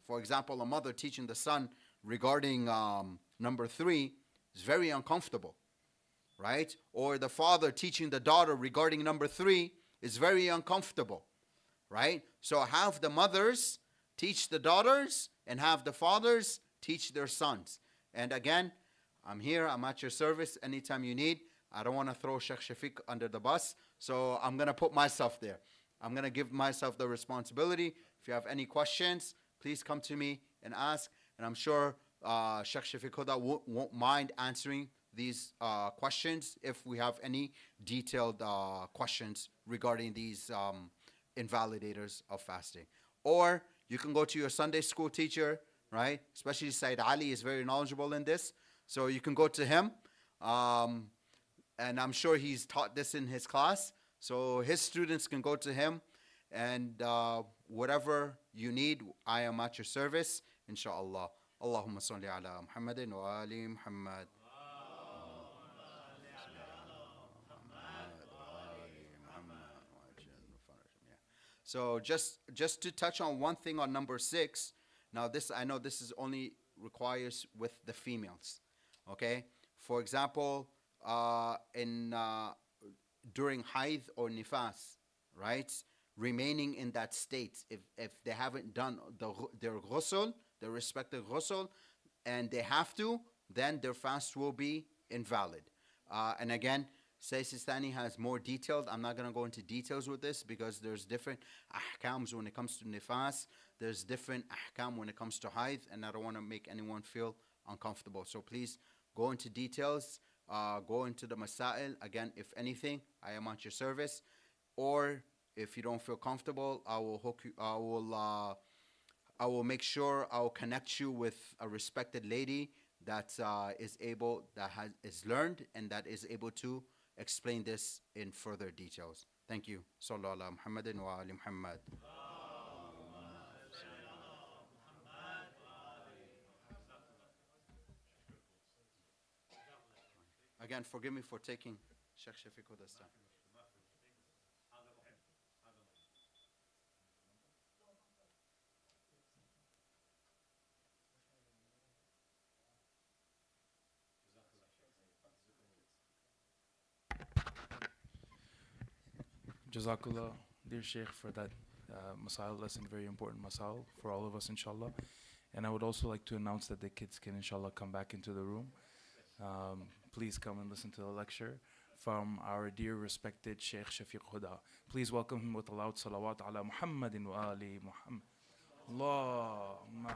Speaker 5: for example, a mother teaching the son regarding number 3 is very uncomfortable, right? Or the father teaching the daughter regarding number 3 is very uncomfortable, right? So have the mothers teach the daughters and have the fathers teach their sons. And again, I'm here, I'm at your service anytime you need. I don't want to throw Sheikh Shafiq under the bus, so I'm going to put myself there. I'm going to give myself the responsibility. If you have any questions, please come to me and ask. And I'm sure Sheikh Shafiq Hudda won't mind answering these questions if we have any detailed questions regarding these invalidators of fasting. Or you can go to your Sunday school teacher, right? Especially Sayyid Ali is very knowledgeable in this. So you can go to him. And I'm sure he's taught this in his class. So his students can go to him. And whatever you need, I am at your service, inshallah. Allahumma salli ala Muhammadin wa ali Muhammad. So just to touch on one thing on number 6. Now this, I know this is only requires with the females. Okay? For example, during haid or nifas, right? Remaining in that state, if they haven't done their ghusl, their respective ghusl, and they have to, then their fast will be invalid. And again, Sayyid Sistani has more details. I'm not going to go into details with this because there's different ahkams when it comes to nifas. There's different ahkam when it comes to haid, and I don't want to make anyone feel uncomfortable. So please go into details, go into the masail. Again, if anything, I am at your service. Or if you don't feel comfortable, I will hook you. I will make sure I will connect you with a respected lady that is learned and that is able to explain this in further details. Thank you. Sallallahu ala Muhammadin wa ali Muhammad. Again, forgive me for taking Sheikh Shafiq Hudda's time.
Speaker 4: Jazakallah, dear Sheikh, for that masail lesson, very important masail for all of us, inshallah. And I would also like to announce that the kids can, inshallah, come back into the room. Please come and listen to the lecture from our dear respected Sheikh Shafiq Hudda. Please welcome him with a loud salawat ala Muhammadin wa ali Muhammad. Allahumma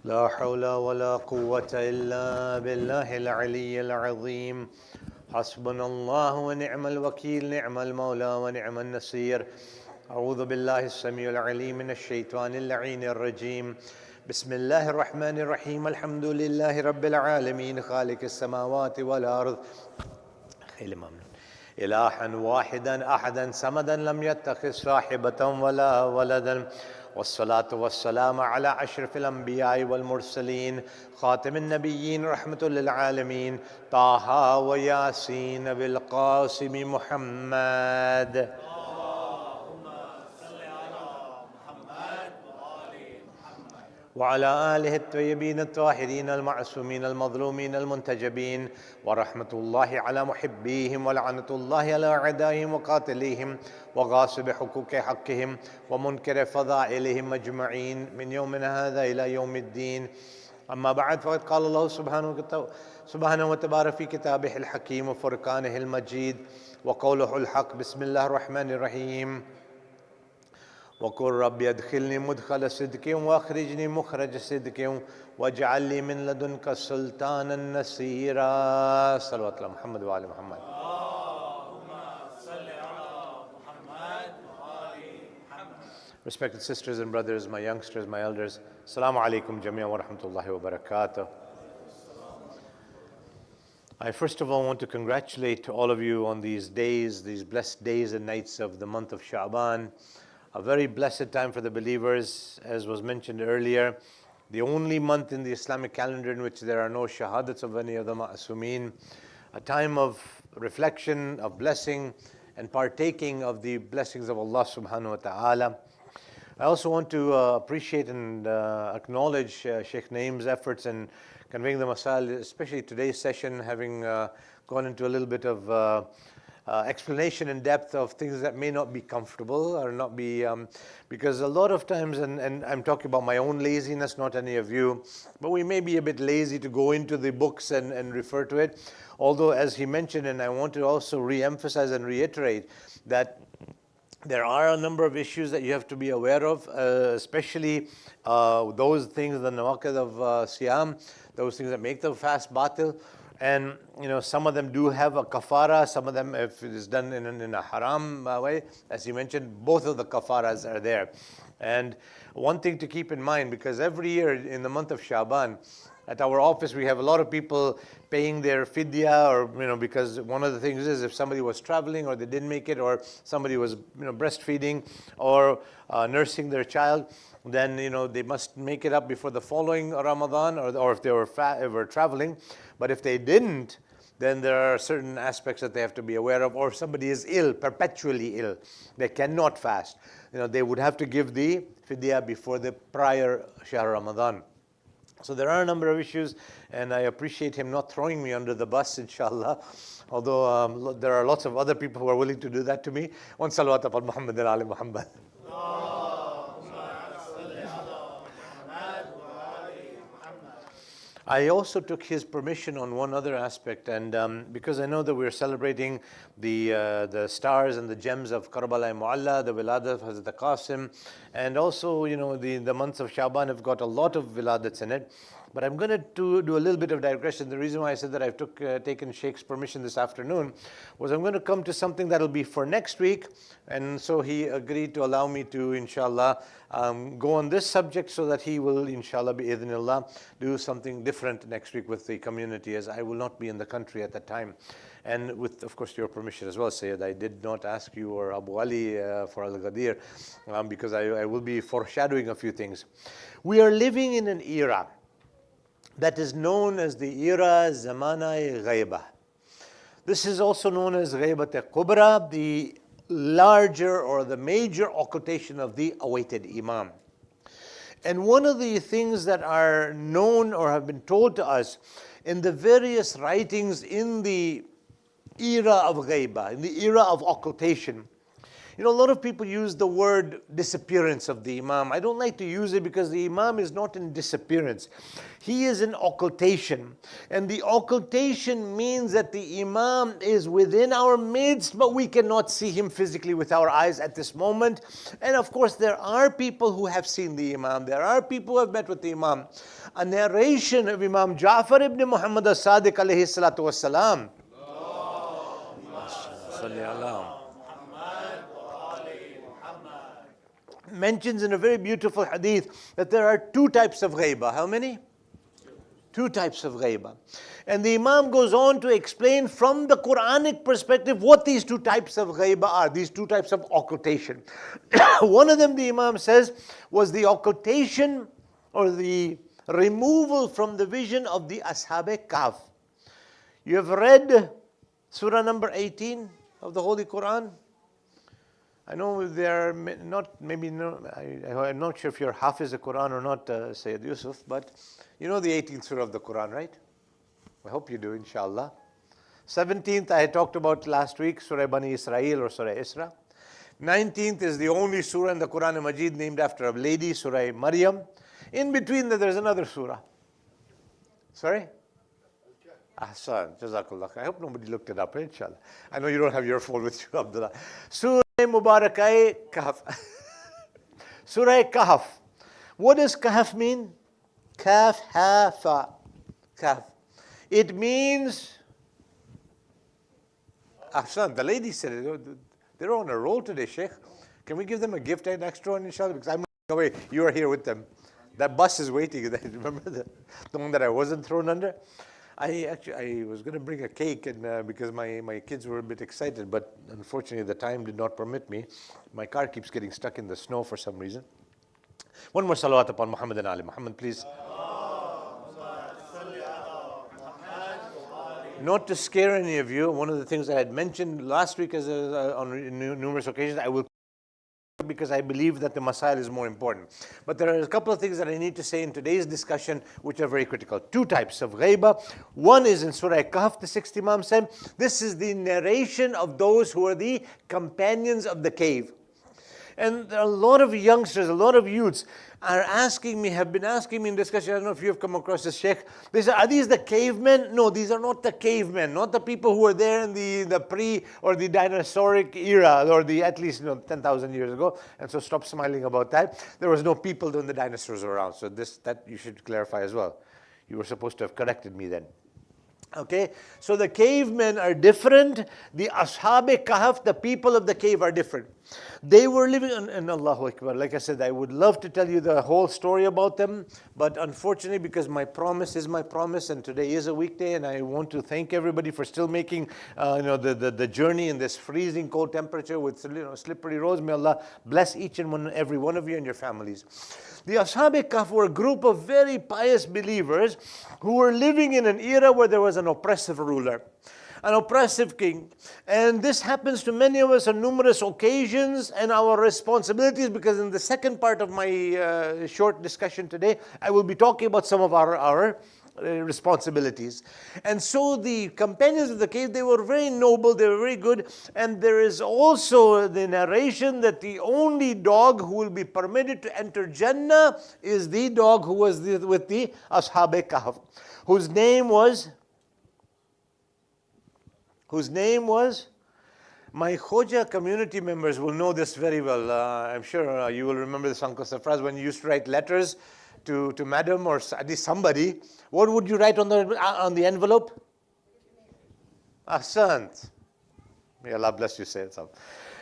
Speaker 6: لا حول ولا قوة إلا بالله العلي العظيم حسبنا الله ونعم الوكيل نعم المولى ونعم النصير أعوذ بالله السميع العليم من الشيطان اللعين الرجيم بسم الله الرحمن الرحيم الحمد لله رب العالمين خالق السماوات والأرض إلها واحدا أحدا سمدا لم يتخذ صاحبة ولا ولدا والصلاة والسلام على أشرف الأنبياء والمرسلين خاتم النبيين رحمة للعالمين طه وياسين بالقاسم محمد وعلى آله الطيبين الطاهرين المعصومين المظلومين المنتجبين ورحمة الله على محبيهم ولعنة الله على أعدائهم وقاتليهم وغاصب حقوق حقهم ومنكر فضائلهم أجمعين من يومنا هذا إلى يوم الدين. أما بعد، فقد قال الله سبحانه وتبارك في كتابه الحكيم وفرقانه المجيد وقوله الحق: بسم الله الرحمن الرحيم. وقل رب ادخلني مدخل صدق واخرجني مخرج صدق واجعل لي من لدنك سلطانا نصيرا. صلوات على محمد وآل محمد. Respected sisters and brothers, my youngsters, my elders, Assalamu alaikum jami'an wa rahmatullahi wa barakatuh. I first of all want to congratulate all of you on these days, these blessed days and nights of the month of Sha'ban. A very blessed time for the believers, as was mentioned earlier. The only month in the Islamic calendar in which there are no shahadats of any of the ma'asumeen. A time of reflection, of blessing, and partaking of the blessings of Allah subhanahu wa ta'ala. I also want to appreciate and acknowledge Sheikh Naeem's efforts in conveying the masail, especially today's session, having gone into a little bit of explanation in depth of things that may not be comfortable or not be, because a lot of times, and I'm talking about my own laziness, not any of you, but we may be a bit lazy to go into the books and refer to it. Although, as he mentioned, and I want to also re-emphasize and reiterate that there are a number of issues that you have to be aware of, especially those things, the nawaqid of siyam, those things that make the fast batil. And some of them do have a kafara, some of them, if it is done in a haram way, as you mentioned, both of the kafaras are there. And one thing to keep in mind, because every year in the month of Sha'ban, at our office we have a lot of people paying their fidya, or because one of the things is if somebody was traveling or they didn't make it, or somebody was breastfeeding or nursing their child, then they must make it up before the following Ramadan, or if they were traveling. But if they didn't, then there are certain aspects that they have to be aware of. Or if somebody is ill, perpetually ill, they cannot fast, they would have to give the fidya before the prior Shahr Ramadan. So there are a number of issues, and I appreciate him not throwing me under the bus, inshallah. Although there are lots of other people who are willing to do that to me. One salawat upon Muhammad and Ali Muhammad. I also took his permission on one other aspect, and because I know that we're celebrating the stars and the gems of Karbala Mu'alla, the Wiladat of Hazrat Qasim, and also the months of Sha'ban have got a lot of Wiladats in it. But I'm going to do a little bit of digression. The reason why I said that I've taken Sheikh's permission this afternoon was I'm going to come to something that'll be for next week, and so he agreed to allow me to, inshallah, go on this subject so that he will, inshallah, bi-idhnillah, do something different next week with the community, as I will not be in the country at that time. And with, of course, your permission as well, Sayyid, I did not ask you or Abu Ali for Al-Ghadir, because I will be foreshadowing a few things. We are living in an era that is known as the era Zamana Ghaiba. This is also known as Ghaibat Kubra, the larger or the major occultation of the awaited Imam. And one of the things that are known or have been told to us in the various writings in the era of Ghaiba, in the era of occultation, a lot of people use the word disappearance of the Imam. I don't like to use it because the Imam is not in disappearance. He is in occultation. And the occultation means that the Imam is within our midst, but we cannot see him physically with our eyes at this moment. And of course, there are people who have seen the Imam. There are people who have met with the Imam. A narration of Imam Ja'far ibn Muhammad as-Sadiq alayhi salatu wassalam mentions in a very beautiful hadith that there are two types of ghaiba. How many? Two types of ghaiba. And the Imam goes on to explain from the Quranic perspective what these two types of ghaiba are, these two types of occultation. One of them, the Imam says, was the occultation or the removal from the vision of the Ashab-e Kahf. You have read Surah number 18 of the Holy Quran? I know they're not, maybe no, I'm not sure if you're Hafiz the Quran or not, Sayyid Yusuf, but you know the 18th surah of the Quran, right? I hope you do, inshallah. 17th I talked about last week, Surah Bani Israel or Surah Isra. 19th is the only surah in the Quran Majid named after a lady, Surah Maryam. In between that, there's another surah. Sorry? Ahsan, Jazakallah. I hope nobody looked it up, inshallah. I know you don't have your phone with you, Abdullah. Surah Mubarakai Kahf. Surah Kahf. What does Kahf mean? Kaf, ha, fa. Kahf. It means, Ahsan, the lady said it. They're on a roll today, Sheikh. Can we give them a gift next one, inshallah? Because I'm away. You are here with them. That bus is waiting. Remember the one that I wasn't thrown under? I was going to bring a cake and because my kids were a bit excited, but unfortunately the time did not permit me. My car keeps getting stuck in the snow for some reason. One more salawat upon Muhammad and Ali. Muhammad, please. Not to scare any of you, one of the things I had mentioned last week on numerous occasions, I will, because I believe that the masail is more important. But there are a couple of things that I need to say in today's discussion which are very critical. Two types of ghaiba. One is in Surah Kahf, the 6th Imam said, this is the narration of those who are the companions of the cave. And a lot of youngsters, a lot of youths are asking me, have been asking me in discussion, I don't know if you have come across this, Sheikh. They say, are these the cavemen? No, these are not the cavemen, not the people who were there in the pre or the dinosauric era, or the at least 10,000 years ago. And so stop smiling about that. There was no people when the dinosaurs were around. So that you should clarify as well. You were supposed to have corrected me then. Okay, so the cavemen are different. The Ashab-e Kahf, the people of the cave, are different. They were living in Allahu Akbar. Like I said, I would love to tell you the whole story about them, but unfortunately, because my promise is my promise, and today is a weekday, and I want to thank everybody for still making the journey in this freezing cold temperature with slippery roads. May Allah bless each and every one of you and your families. The Ashab-e Kahf were a group of very pious believers who were living in an era where there was an oppressive ruler, an oppressive king. And this happens to many of us on numerous occasions, and our responsibilities, because in the second part of my short discussion today, I will be talking about some of our responsibilities. And so the companions of the cave, they were very noble, they were very good. And there is also the narration that the only dog who will be permitted to enter Jannah is the dog who was with the Ashab-e Kahf, whose name was, my Khoja community members will know this very well. I'm sure you will remember this, Uncle Safraz, when you used to write letters to madam or at least somebody. What would you write on the envelope? Ahsant. May Allah bless you, say it some.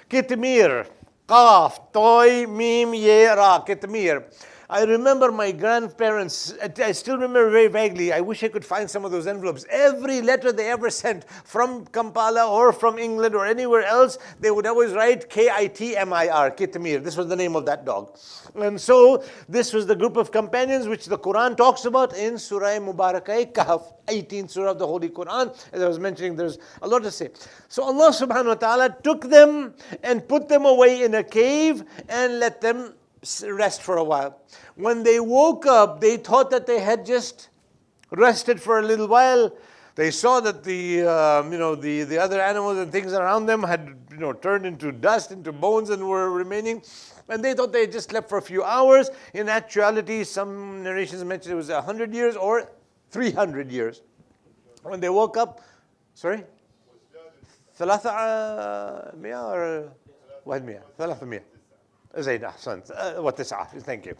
Speaker 6: Kitmir. Qaf. Toy. Mim. Ye. Ra. Kitmir. I remember my grandparents, I still remember very vaguely, I wish I could find some of those envelopes. Every letter they ever sent from Kampala or from England or anywhere else, they would always write Kitmir, Kitmir. This was the name of that dog. And so this was the group of companions which the Quran talks about in Surah Mubarakai Kahf, 18th surah of the Holy Quran. As I was mentioning, there's a lot to say. So Allah subhanahu wa ta'ala took them and put them away in a cave and let them rest for a while. When they woke up, they thought that they had just rested for a little while. They saw that the other animals and things around them had turned into dust, into bones, and were remaining. And they thought they had just slept for a few hours. In actuality, some narrations mention it was 100 years or 300 years. When they woke up, sorry, 300 or 100? 300. Thank you.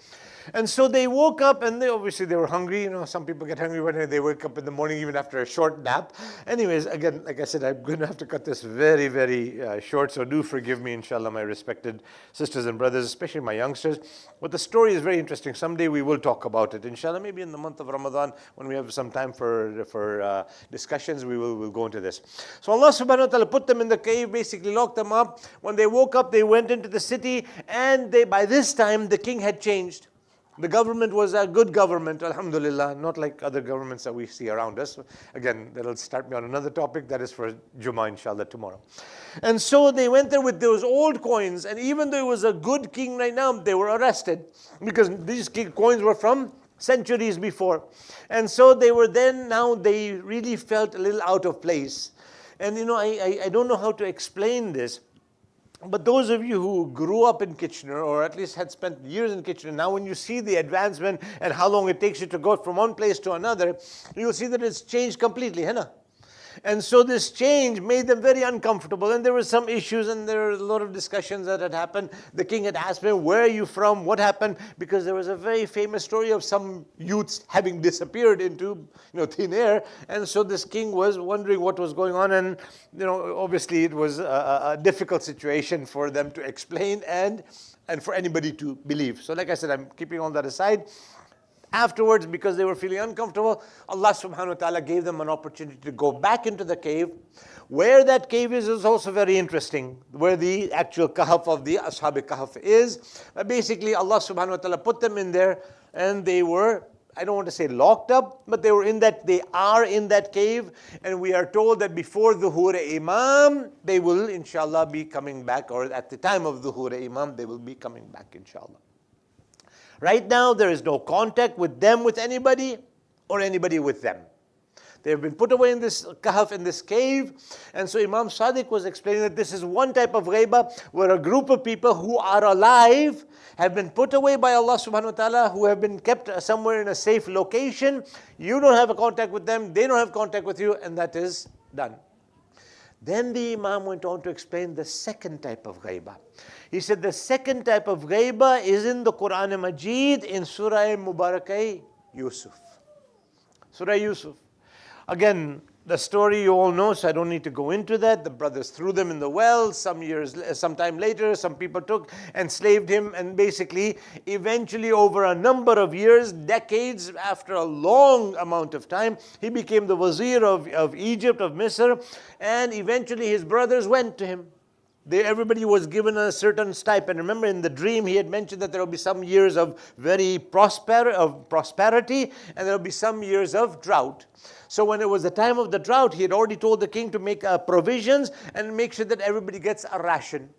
Speaker 6: And so they woke up, and they were hungry. Some people get hungry when they wake up in the morning, even after a short nap. Anyways, again, like I said, I'm going to have to cut this very, very short, so do forgive me, inshallah, my respected sisters and brothers, especially my youngsters. But the story is very interesting. Someday we will talk about it, inshallah. Maybe in the month of Ramadan, when we have some time for discussions, we'll go into this. So Allah subhanahu wa ta'ala put them in the cave, basically locked them up. When they woke up, they went into the city, and by this time, the king had changed. The government was a good government, alhamdulillah, not like other governments that we see around us. Again, that'll start me on another topic, that is for Jummah, inshallah, tomorrow. And so they went there with those old coins, and even though it was a good king right now, they were arrested because these coins were from centuries before. And so they were then, now they really felt a little out of place. And I don't know how to explain this. But those of you who grew up in Kitchener, or at least had spent years in Kitchener, now when you see the advancement and how long it takes you to go from one place to another, you'll see that it's changed completely, Henna. And so this change made them very uncomfortable, and there were some issues, and there were a lot of discussions that had happened. The king had asked me, where are you from? What happened? Because there was a very famous story of some youths having disappeared into thin air, and so this king was wondering what was going on, and obviously it was a difficult situation for them to explain and for anybody to believe. So like I said, I'm keeping all that aside. Afterwards, because they were feeling uncomfortable, Allah subhanahu wa ta'ala gave them an opportunity to go back into the cave. Where that cave is also very interesting, where the actual kahf of the Ashab Kahf is. Basically, Allah subhanahu wa ta'ala put them in there, and they were, I don't want to say locked up, but they are in that cave, and we are told that before Dhuhr Imam, they will inshallah be coming back, or at the time of Dhuhr Imam, they will be coming back inshallah. Right now, there is no contact with them, with anybody, or anybody with them. They have been put away in this kahf, in this cave. And so Imam Sadiq was explaining that this is one type of ghaibah, where a group of people who are alive have been put away by Allah subhanahu wa ta'ala, who have been kept somewhere in a safe location. You don't have a contact with them, they don't have contact with you, and that is done. Then the Imam went on to explain the second type of ghaibah. He said the second type of ghaibah is in the Quran Majid in Surah Mubarakah Yusuf. Surah Yusuf. Again, the story you all know, so I don't need to go into that. The brothers threw them in the well. Sometime later, some people took and enslaved him, and basically, eventually over a number of years, decades, after a long amount of time, he became the Wazir of Egypt, of Misr, and eventually his brothers went to him. Everybody was given a certain stipend. Remember, in the dream, he had mentioned that there will be some years of very prosperity, and there will be some years of drought. So when it was the time of the drought, he had already told the king to make provisions and make sure that everybody gets a ration.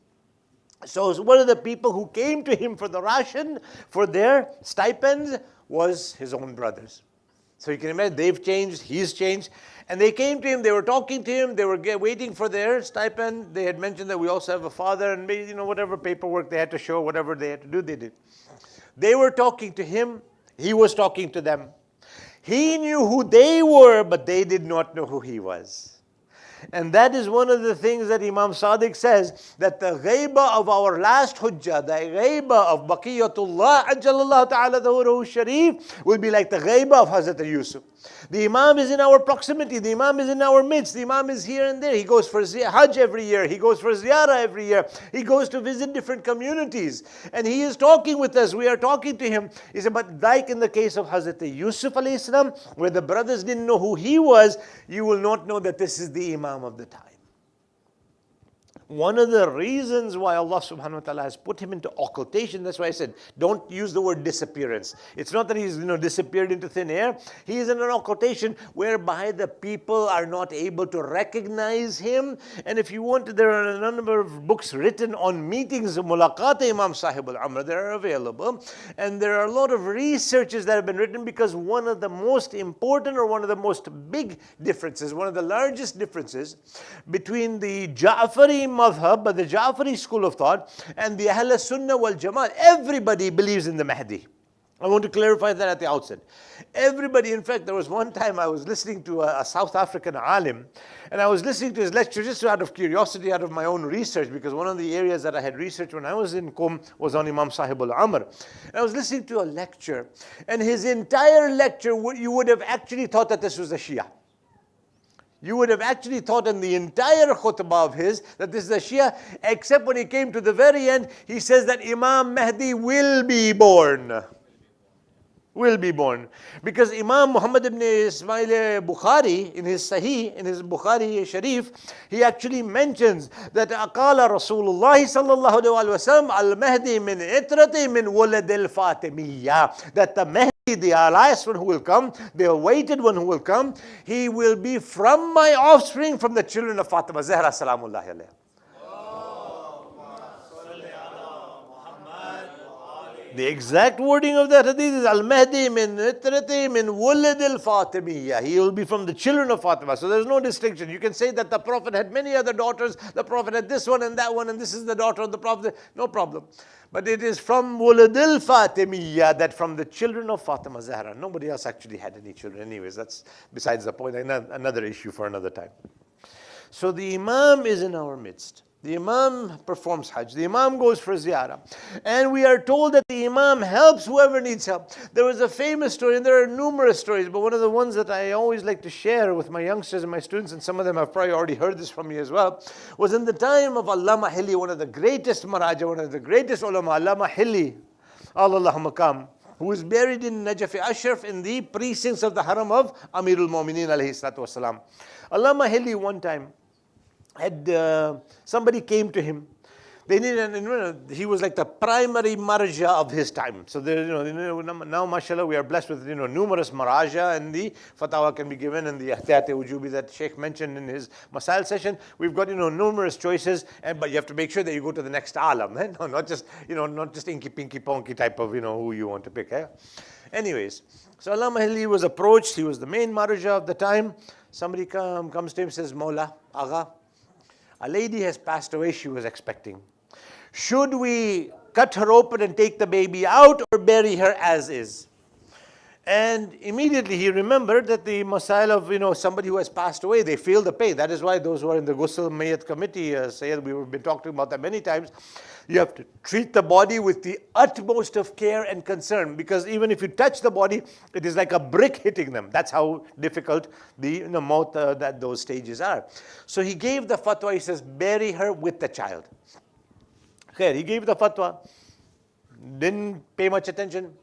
Speaker 6: So one of the people who came to him for the ration, for their stipends, was his own brothers. So you can imagine, they've changed, he's changed. And they came to him, they were talking to him, they were waiting for their stipend. They had mentioned that we also have a father, and whatever paperwork they had to show, whatever they had to do, they did. They were talking to him, he was talking to them. He knew who they were, but they did not know who he was. And that is one of the things that Imam Sadiq says, that the ghaibah of our last hujjah, the ghaibah of Baqiyatullah, Ajjalallahu ta'ala Dhuruhu Sharif, will be like the ghaibah of Hazrat Yusuf. The Imam is in our proximity, the Imam is in our midst, the Imam is here and there. He goes for Hajj every year, he goes for Ziyarah every year, he goes to visit different communities, and he is talking with us, we are talking to him. He said, but like in the case of Hazrat Yusuf alayhi salam, where the brothers didn't know who he was, you will not know that this is the Imam of the time. One of the reasons why Allah subhanahu wa ta'ala has put him into occultation, that's why I said, don't use the word disappearance. It's not that he's disappeared into thin air. He is in an occultation whereby the people are not able to recognize him. And if you want, there are a number of books written on meetings, Mulaqat Imam Sahib al-Amr, they are available. And there are a lot of researches that have been written, because one of the most important, or one of the most big differences, one of the largest differences between the Ja'fari madhab, but the Ja'fari school of thought, and the Ahl Sunnah wal Jama'at, everybody believes in the Mahdi. I want to clarify that at the outset. Everybody, in fact, there was one time I was listening to a South African alim, and I was listening to his lecture just out of curiosity, out of my own research, because one of the areas that I had researched when I was in Qom was on Imam Sahib al-Amr. And I was listening to a lecture, and his entire lecture, you would have actually thought that this was a Shia. You would have actually thought in the entire khutbah of his that this is a Shia, except when he came to the very end, he says that Imam Mahdi will be born. will be born. Because Imam Muhammad ibn Ismail Bukhari, in his Sahih, in his Bukhari Sharif, he actually mentions that Aqala Rasulullah sallallahu alayhi wa sallam al-Mahdi min itrati min walad al-Fatimiyya. That the Mahdi, the last one who will come, the awaited one who will come, he will be from my offspring, from the children of Fatima Zahra salamullahi alayha. The exact wording of that hadith is Al-Mahdi min itrati min walad al-Fatimiyya. He will be from the children of Fatima. So there's no distinction. You can say that the Prophet had many other daughters. The Prophet had this one and that one, and this is the daughter of the Prophet. No problem. But it is from walad al-Fatimiyya, that from the children of Fatima Zahra. Nobody else actually had any children. Anyways, that's besides the point. Another issue for another time. So the Imam is in our midst. The Imam performs Hajj. The Imam goes for ziyarah. And we are told that the Imam helps whoever needs help. There was a famous story, and there are numerous stories, but one of the ones that I always like to share with my youngsters and my students, and some of them have probably already heard this from me as well, was in the time of Allama Hilli, one of the greatest Maraja, one of the greatest ulama, Allama Hilli, Allah Makam, who was buried in Najaf Ashraf in the precincts of the haram of Amirul Mu'mineen alayhi salatu wasalam. Allama Hilli one time had somebody came to him. They needed, he was like the primary marja of his time. So there, now mashallah we are blessed with numerous maraja, and the fatwa can be given, and the ihtiyat wujubi that Sheikh mentioned in his masail session. We've got numerous choices, but you have to make sure that you go to the next alam. No, not just not just inky pinky ponky type of who you want to pick. Anyways, so Allama Hilli was approached. He was the main maraja of the time. Somebody comes to him and says, Mawla, Agha, a lady has passed away, she was expecting. Should we cut her open and take the baby out, or bury her as is? And immediately he remembered that the masail of somebody who has passed away, they feel the pain. That is why those who are in the Ghusl Mayat committee, Sayyid, we've been talking about that many times. You have to treat the body with the utmost of care and concern, because even if you touch the body, it is like a brick hitting them. That's how difficult the maut that those stages are. So he gave the fatwa. He says, bury her with the child. Okay, he gave the fatwa. Didn't pay much attention.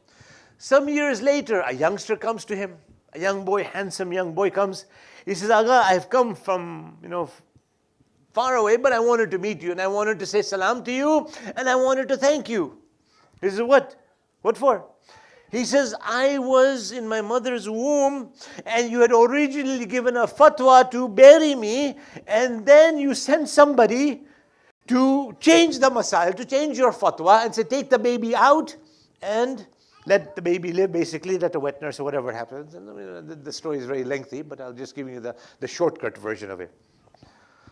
Speaker 6: Some years later, a youngster comes to him. A young boy, handsome young boy comes. He says, Agha, I've come from far away, but I wanted to meet you, and I wanted to say salam to you, and I wanted to thank you. He says, what? What for? He says, I was in my mother's womb, and you had originally given a fatwa to bury me, and then you sent somebody to change the masail, to change your fatwa, and say, take the baby out, and let the baby live, basically, let a wet nurse or whatever happens. And the story is very lengthy, but I'll just give you the shortcut version of it.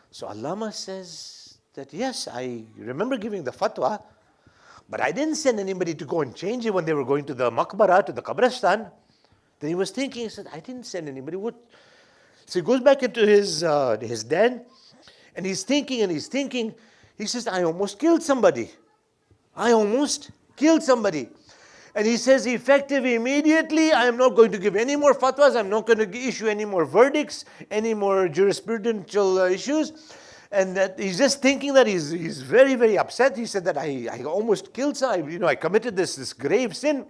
Speaker 6: So Allama says that, yes, I remember giving the fatwa, but I didn't send anybody to go and change it when they were going to the maqbara, to the qabristan. Then he was thinking, he said, I didn't send anybody. What? So he goes back into his den, and he's thinking, he says, I almost killed somebody. I almost killed somebody. And he says, effective immediately, I am not going to give any more fatwas, I'm not going to issue any more verdicts, any more jurisprudential issues. And that he's just thinking that he's very, very upset. He said that I almost killed somebody, I committed this grave sin.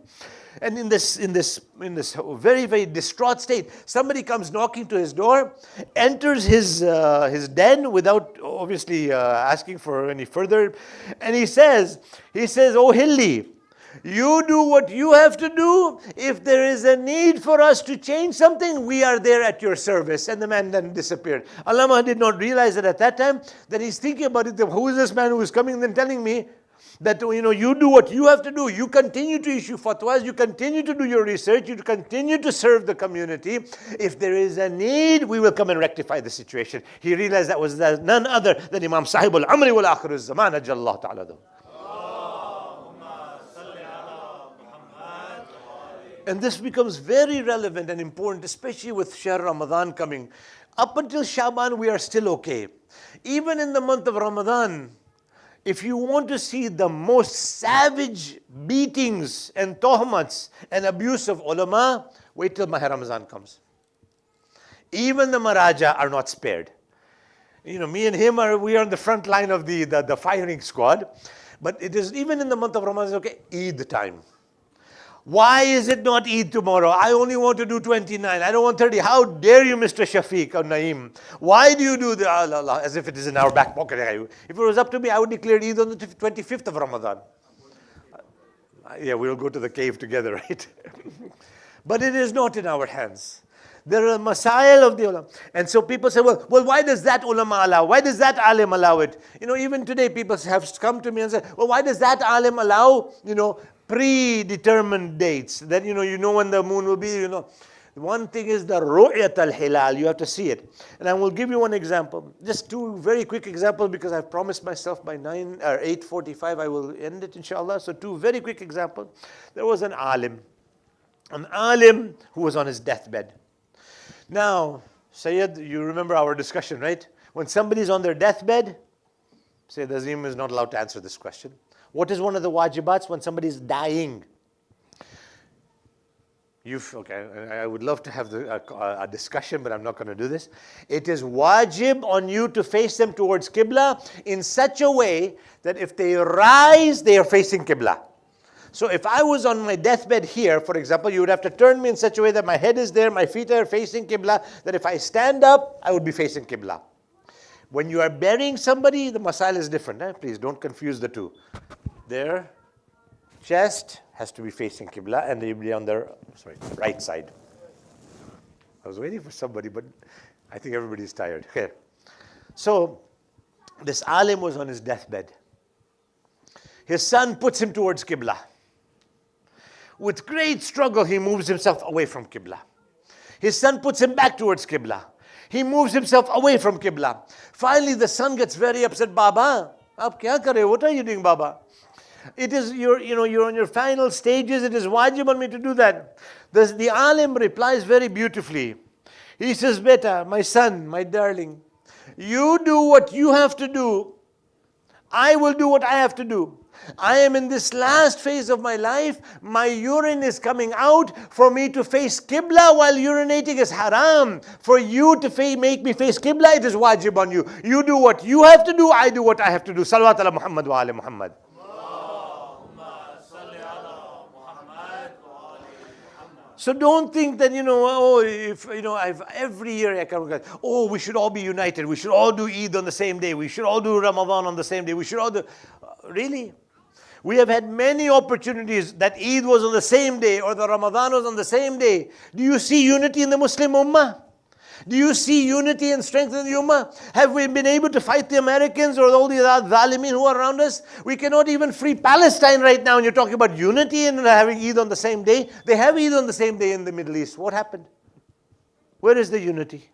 Speaker 6: And in this very, very distraught state, somebody comes knocking to his door, enters his den without obviously asking for any further. And he says, oh Hilli, you do what you have to do. If there is a need for us to change something, we are there at your service. And the man then disappeared. Allama did not realize that at that time, that he's thinking about it. Who is this man who is coming and telling me that you do what you have to do. You continue to issue fatwas. You continue to do your research. You continue to serve the community. If there is a need, we will come and rectify the situation. He realized that was none other than Imam Sahib al-Amri wal-Akhir al-Zaman ajallahu ta'ala. And this becomes very relevant and important, especially with Shahr Ramadan coming. Up until Shaban, we are still okay. Even in the month of Ramadan, if you want to see the most savage beatings and tohmats and abuse of ulama, wait till Mahr Ramadan comes. Even the Maraja are not spared. Me and him we are on the front line of the firing squad. But it is even in the month of Ramadan, okay, Eid time. Why is it not Eid tomorrow? I only want to do 29. I don't want 30. How dare you, Mr. Shafiq or Naeem? Why do you do the Allah, as if it is in our back pocket? If it was up to me, I would declare Eid on the 25th of Ramadan. Yeah, we'll go to the cave together, right? But it is not in our hands. There are masail of the ulama. And so people say, well, why does that ulama allow? Why does that alim allow it? Even today people have come to me and say, well, why does that alim allow, predetermined dates? That, you know when the moon will be, One thing is the ru'yat al-hilal. You have to see it. And I will give you one example. Just two very quick examples because I've promised myself by 8:45 I will end it, inshallah. So two very quick examples. There was an alim who was on his deathbed. Now, Sayyid, you remember our discussion, right? When somebody's on their deathbed, Sayyid Azim is not allowed to answer this question. What is one of the wajibats when somebody's dying? I would love to have a discussion, but I'm not going to do this. It is wajib on you to face them towards Qibla in such a way that if they rise, they are facing Qibla. So if I was on my deathbed here, for example, you would have to turn me in such a way that my head is there, my feet are facing Qibla, that if I stand up, I would be facing Qibla. When you are burying somebody, the masail is different. Please don't confuse the two. Their chest has to be facing Qibla and they'll be on their right side. I was waiting for somebody, but I think everybody's tired. Okay. So this alim was on his deathbed. His son puts him towards Qibla. With great struggle, he moves himself away from Qibla. His son puts him back towards Qibla. He moves himself away from Qibla. Finally, the son gets very upset. Baba, aap kya kar rahe ho? What are you doing, Baba? It is you're on your final stages. It is wajib on me to do that. The alim replies very beautifully. He says, "Beta, my son, my darling, you do what you have to do. I will do what I have to do. I am in this last phase of my life. My urine is coming out. For me to face Qibla while urinating is haram. For you to make me face Qibla, it is wajib on you. You do what you have to do. I do what I have to do. Salawat ala Muhammad wa ala Muhammad." So don't think that, every year I come, we should all be united. We should all do Eid on the same day. We should all do Ramadan on the same day. We should all do... Really? We have had many opportunities that Eid was on the same day or the Ramadan was on the same day. Do you see unity in the Muslim Ummah? Do you see unity and strength in the Ummah? Have we been able to fight the Americans or all the Zalimin who are around us? We cannot even free Palestine right now, and you're talking about unity and having Eid on the same day. They have Eid on the same day in the Middle East. What happened? Where is the unity?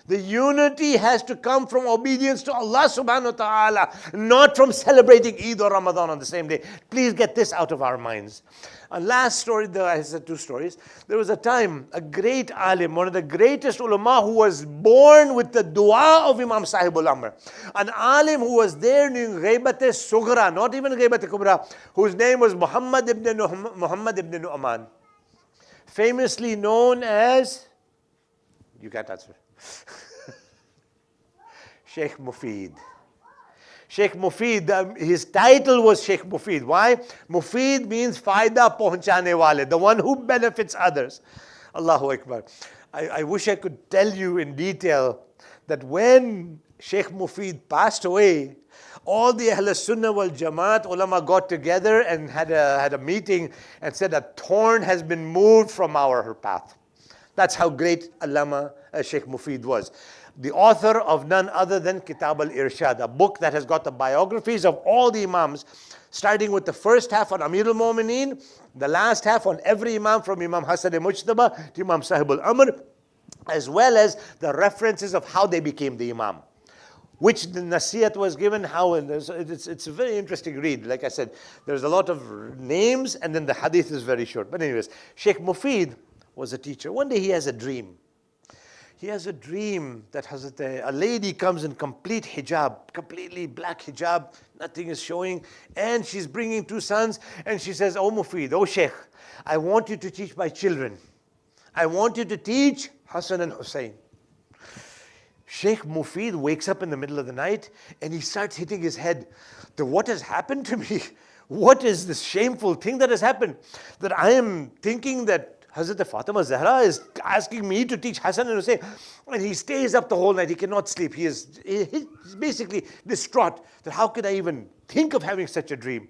Speaker 6: The unity has to come from obedience to Allah subhanahu wa ta'ala, not from celebrating Eid or Ramadan on the same day. Please get this out of our minds. A last story, I said two stories. There was a time, a great alim, one of the greatest ulama who was born with the dua of Imam Sahibul Amr. An alim who was there doing Ghaibat-e Sughra, not even Ghaibat-e Kubra, whose name was Muhammad ibn Nu'man. Famously known as, you can't answer. Sheikh Mufid. Sheikh Mufid, his title was Sheikh Mufid. Why? Mufid means Faida Pahunchane Wale, the one who benefits others. Allahu Akbar. I wish I could tell you in detail that when Sheikh Mufid passed away, all the Ahl Sunnah wal Jamaat ulama got together and had a meeting and said a thorn has been moved from our path. That's how great Allama Sheikh Mufid was. The author of none other than Kitab al-Irshad, a book that has got the biographies of all the Imams, starting with the first half on Amir al-Mu'mineen, the last half on every Imam from Imam Hasan al-Mujtaba to Imam Sahib al-Amr, as well as the references of how they became the Imam. Which the Nasiyat was given, how, and it's a very interesting read. Like I said, there's a lot of names and then the hadith is very short. But anyways, Sheikh Mufid was a teacher. One day he has a dream. He has a dream that a lady comes in complete hijab, completely black hijab, nothing is showing, and she's bringing two sons, and she says, "Oh Mufid, oh Sheikh, I want you to teach my children. I want you to teach Hassan and Hussein." Sheikh Mufid wakes up in the middle of the night, and he starts hitting his head. What has happened to me? what is this shameful thing that has happened? That I am thinking that Hazrat Fatima Zahra is asking me to teach Hassan and Hussein. And he stays up the whole night. He cannot sleep. He's basically distraught that how could I even think of having such a dream?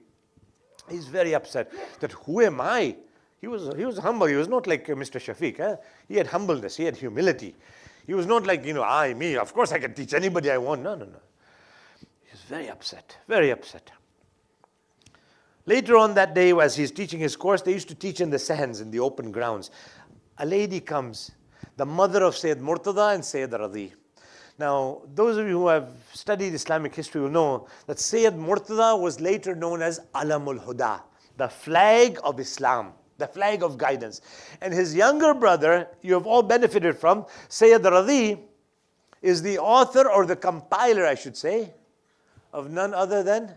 Speaker 6: He's very upset that who am I? He was humble. He was not like Mr. Shafiq. He had humbleness. He had humility. He was not like, me. Of course I can teach anybody I want. No. He was very upset. Very upset. Later on that day, as he's teaching his course, they used to teach in the sahans, in the open grounds. A lady comes, the mother of Sayyid Murtada and Sayyid Radhi. Now, those of you who have studied Islamic history will know that Sayyid Murtada was later known as Alamul Hudda, the flag of Islam, the flag of guidance. And his younger brother, you have all benefited from, Sayyid Radhi, is the author or the compiler, I should say, of none other than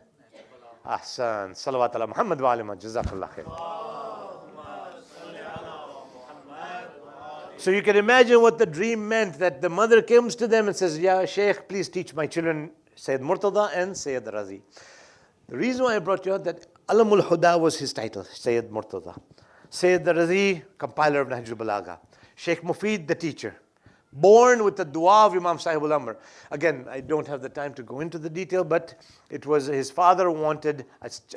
Speaker 6: Ahsan. Salawat ala Muhammad wa alima. Jazakallah khair. So you can imagine what the dream meant, that the mother comes to them and says, Ya Shaykh, please teach my children Sayyid Murtada and Sayyid Razi. The reason why I brought you out that Alamul Huda was his title, Sayyid Murtada. Sayyid Razi, compiler of Nahjul Balagha. Sheikh Mufid, the teacher. Born with the dua of Imam Sahib al-Amr. Again, I don't have the time to go into the detail, but it was his father wanted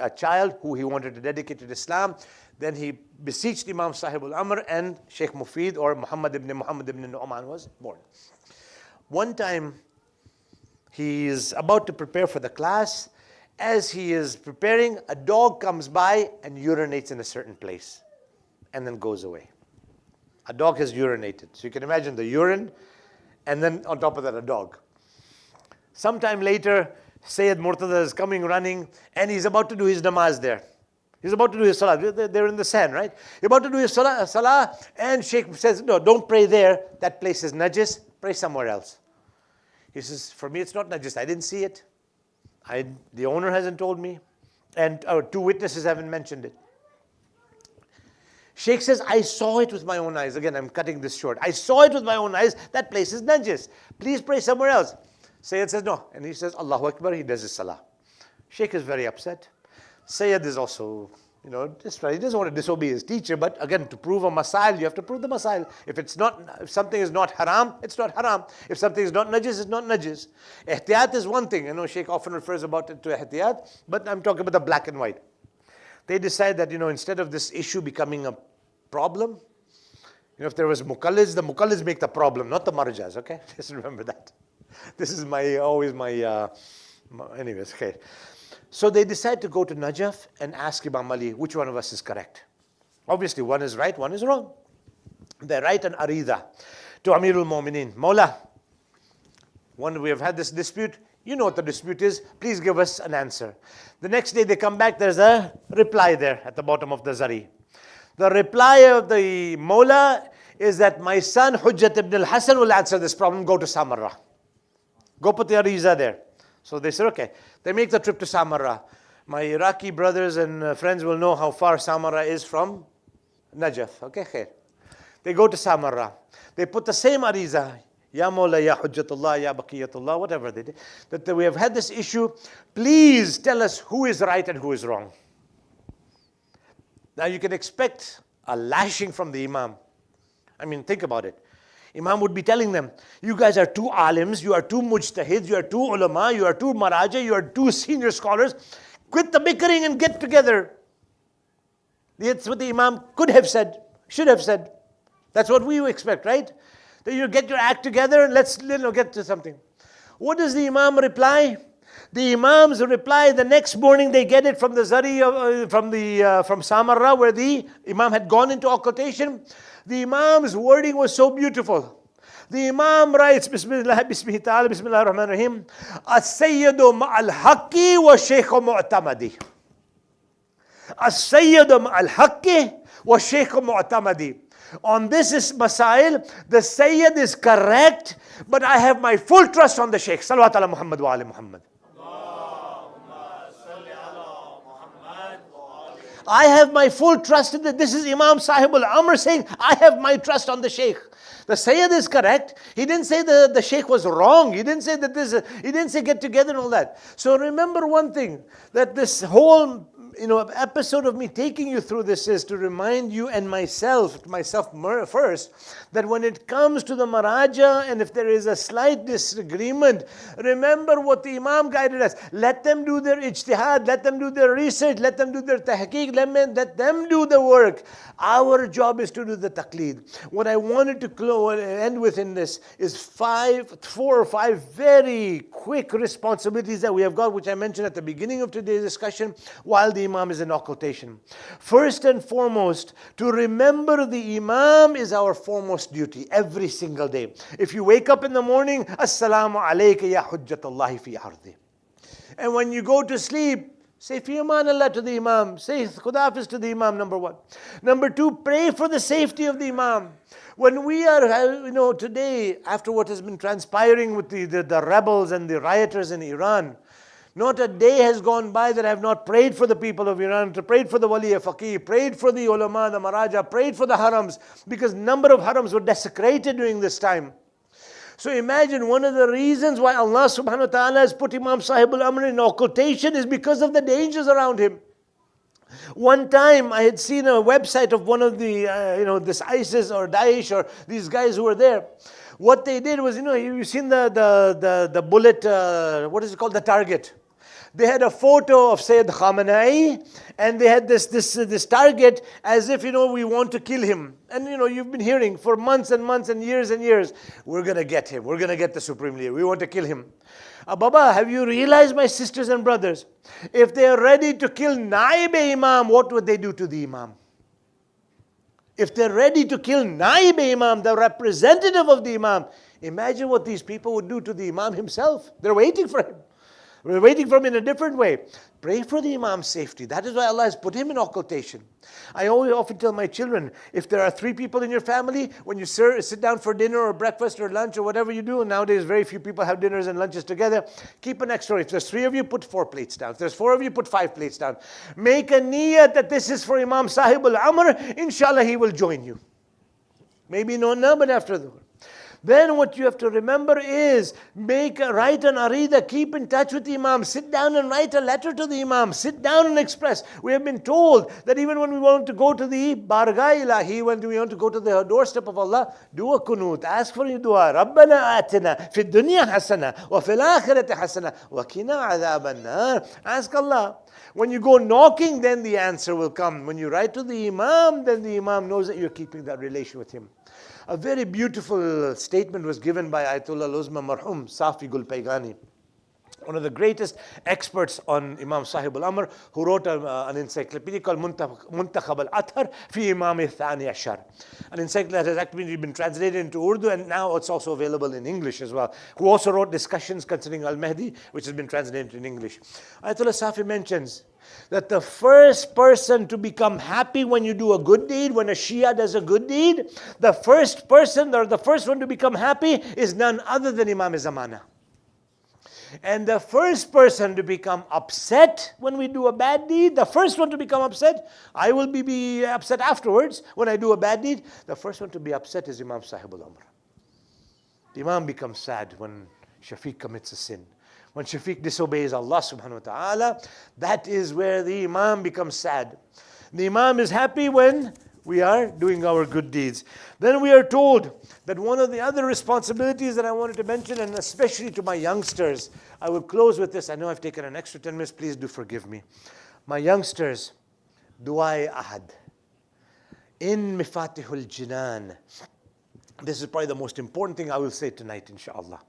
Speaker 6: a child who he wanted to dedicate to Islam. Then he beseeched Imam Sahib al-Amr, and Sheikh Mufid or Muhammad ibn Nu'man was born. One time, he is about to prepare for the class. As he is preparing, a dog comes by and urinates in a certain place and then goes away. A dog has urinated. So you can imagine the urine, and then on top of that, a dog. Sometime later, Sayyid Murtada is coming running, and he's about to do his namaz there. He's about to do his salah. They're in the sand, right? He's about to do his salah, and Sheikh says, no, don't pray there. That place is najis. Pray somewhere else. He says, for me, it's not najis. I didn't see it. The owner hasn't told me. And our two witnesses haven't mentioned it. Sheikh says, I saw it with my own eyes. Again, I'm cutting this short. I saw it with my own eyes. That place is najis. Please pray somewhere else. Sayyid says, no. And he says, Allahu Akbar. He does his salah. Sheikh is very upset. Sayyid is also, he doesn't want to disobey his teacher. But again, to prove a masail, you have to prove the masail. If something is not haram, it's not haram. If something is not najis, it's not najis. Ihtiyat is one thing. Sheikh often refers about it to ihtiyat. But I'm talking about the black and white. They decide that, instead of this issue becoming a problem, if there was muqallids, the muqallids make the problem, not the marjas, okay? Just remember that. This is always my anyways, okay. So they decide to go to Najaf and ask Imam Ali, which one of us is correct? Obviously, one is right, one is wrong. They write an arida to Amirul Mu'mineen. Mawla, we have had this dispute. You know what the dispute is. Please give us an answer. The next day they come back, there's a reply there at the bottom of the zari. The reply of the Mawla is that my son Hujjat ibn al-Hasan will answer this problem. Go to Samarra. Go put the ariza there. So they said, okay. They make the trip to Samarra. My Iraqi brothers and friends will know how far Samarra is from Najaf. Okay, khair. They go to Samarra. They put the same ariza. Ya Mawla, Ya Hujjatullah, Ya Baqiyatullah, whatever they did. That we have had this issue. Please tell us who is right and who is wrong. Now you can expect a lashing from the Imam. Think about it. Imam would be telling them, you guys are two alims, you are two mujtahids, you are two ulama, you are two maraja, you are two senior scholars. Quit the bickering and get together. That's what the Imam could have said, should have said. That's what we expect, right? That you get your act together and let's get to something. What does the Imam reply? The Imams reply the next morning. They get it from the Zari, from Samarra, where the Imam had gone into occultation. The Imam's wording was so beautiful. The Imam writes, Bismillah, Bismillah ta'ala, Bismillah ar-Rahman ar-Rahim, As-Sayyidu ma'al haqqi wa shaykhu mu'tamadi. As-Sayyidu ma'al haqqi wa shaykhu mu'tamadi. On this is Masail, the Sayyid is correct, but I have my full trust on the Shaykh. Salawat ala Muhammad wa ali Muhammad. I have my full trust in that. This is Imam Sahib al-Amr saying, I have my trust on the Shaykh. The Sayyid is correct. He didn't say the Shaykh was wrong. He didn't say that he didn't say get together and all that. So remember one thing, that this whole episode of me taking you through this is to remind you and myself first, that when it comes to the maraja, and if there is a slight disagreement, remember what the Imam guided us. Let them do their ijtihad, let them do their research, let them do their tahqiq, let them do the work. Our job is to do the taqleed. What I wanted to end with in this is 4 or 5 very quick responsibilities that we have got, which I mentioned at the beginning of today's discussion while the Imam is in occultation. First and foremost, to remember the Imam is our foremost duty every single day. If you wake up in the morning, Assalamu alayka ya hujjatallahi fi ardi. And when you go to sleep, say fi aman Allah to the Imam. Say Khudafiz to the Imam, number 1. Number 2, pray for the safety of the Imam. When we are, today, after what has been transpiring with the rebels and the rioters in Iran, not a day has gone by that I have not prayed for the people of Iran, prayed for the wali faqih, prayed for the ulama, the maraja, prayed for the harams, because number of harams were desecrated during this time. So imagine, one of the reasons why Allah subhanahu wa ta'ala has put Imam Sahib al-Amr in occultation is because of the dangers around him. One time I had seen a website of one of the, this ISIS or Daesh or these guys who were there. What they did was, you've seen the bullet, what is it called, the target. They had a photo of Sayyid Khamenei, and they had this target as if, we want to kill him. And, you've been hearing for months and months and years, we're going to get him. We're going to get the Supreme Leader. We want to kill him. Baba, have you realized, my sisters and brothers, if they are ready to kill Naib Imam, what would they do to the Imam? If they're ready to kill Naib Imam, the representative of the Imam, imagine what these people would do to the Imam himself. They're waiting for him. We're waiting for him in a different way. Pray for the Imam's safety. That is why Allah has put him in occultation. I always often tell my children, if there are 3 people in your family, when you sit down for dinner or breakfast or lunch or whatever you do, and nowadays very few people have dinners and lunches together, keep an extra. If there's 3 of you, put 4 plates down. If there's 4 of you, put 5 plates down. Make a niyat that this is for Imam Sahib al-Amr. Inshallah, he will join you. Maybe not now, but after the Then what you have to remember is, write an arida, keep in touch with the Imam, sit down and write a letter to the Imam, sit down and express. We have been told that even when we want to go to the Bargah Ilahi, when we want to go to the doorstep of Allah, do a kunut, ask for your dua. Rabbana atina fi dunya hasana, wa fil akhirati hasana, wa qina adhaban nar. Ask Allah. When you go knocking, then the answer will come. When you write to the Imam, then the Imam knows that you're keeping that relation with him. A very beautiful statement was given by Ayatollah Al-Uzma Marhum Safi Gul Paygani, one of the greatest experts on Imam Sahib al-Amr, who wrote an encyclopedia called Muntakhab al-Athar fi Imam Thani Ashar. An encyclopedia that has actually been translated into Urdu, and now it's also available in English as well. Who also wrote discussions concerning Al-Mahdi, which has been translated in English. Ayatollah Safi mentions that the first person to become happy when you do a good deed, when a Shia does a good deed, the first person or the first one to become happy is none other than Imam Zamana. And the first person to become upset when we do a bad deed, the first one to become upset, I will be upset afterwards when I do a bad deed. The first one to be upset is Imam Sahib al-Amr. The Imam becomes sad when Shafiq commits a sin. When Shafiq disobeys Allah subhanahu wa ta'ala, that is where the Imam becomes sad. The Imam is happy when we are doing our good deeds. Then we are told that one of the other responsibilities that I wanted to mention, and especially to my youngsters, I will close with this. I know I've taken an extra 10 minutes, please do forgive me. My youngsters, Du'a Ahad. In Mifatihul Jinan. This is probably the most important thing I will say tonight, inshallah.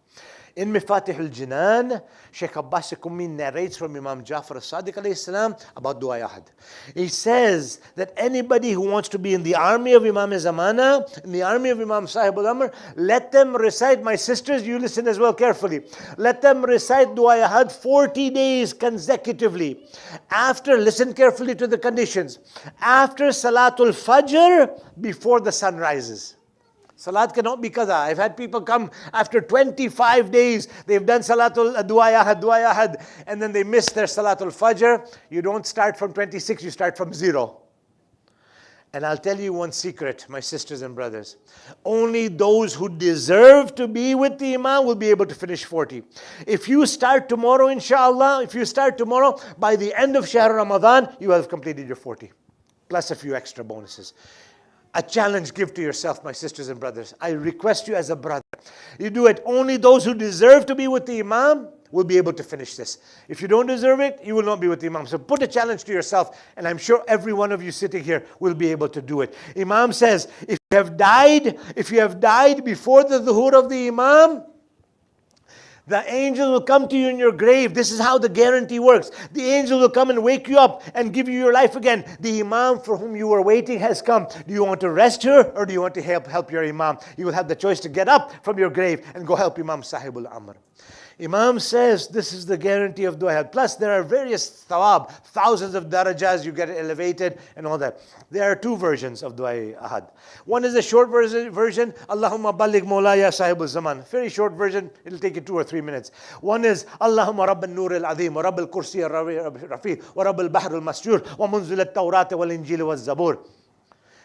Speaker 6: In Mifatih al-Jinan, Shaykh Abbas Qummi narrates from Imam Jafar al-Sadiq alayhi salam about Du'a Ahad. He says that anybody who wants to be in the army of Imam Zamana, in the army of Imam Sahib al-Amr, let them recite, my sisters, you listen as well carefully, let them recite Du'a Ahad 40 days consecutively. After, listen carefully to the conditions, after Salatul Fajr, before the sun rises. Salat cannot be qada. I've had people come after 25 days, they've done Salatul Du'a Ahad, and then they miss their Salatul Fajr. You don't start from 26, you start from 0. And I'll tell you one secret, my sisters and brothers. Only those who deserve to be with the Imam will be able to finish 40. If you start tomorrow, inshallah, if you start tomorrow, by the end of Shahr Ramadan, you will have completed your 40. Plus a few extra bonuses. A challenge give to yourself, my sisters and brothers. I request you as a brother. You do it. Only those who deserve to be with the Imam will be able to finish this. If you don't deserve it, you will not be with the Imam. So put a challenge to yourself, and I'm sure every one of you sitting here will be able to do it. Imam says, if you have died before the dhuhr of the Imam, the angel will come to you in your grave. This is how the guarantee works. The angel will come and wake you up and give you your life again. The Imam for whom you were waiting has come. Do you want to rest here, or do you want to help your Imam? You will have the choice to get up from your grave and go help Imam Sahibul Amr. Imam says this is the guarantee of dua. Plus there are various thawab, thousands of darajahs, you get elevated and all that. There are two versions of dua ahad. One is a short version, Allahumma balligh mawlaya sahibul zaman. Very short version, it'll take you 2 or 3 minutes. One is Allahumma rabb al-nur al-azim, wa rabb al-kursi al-rafi, wa rabb al-bahr al-masjur, wa munzil al-tawrat wal-injil wal-zabur.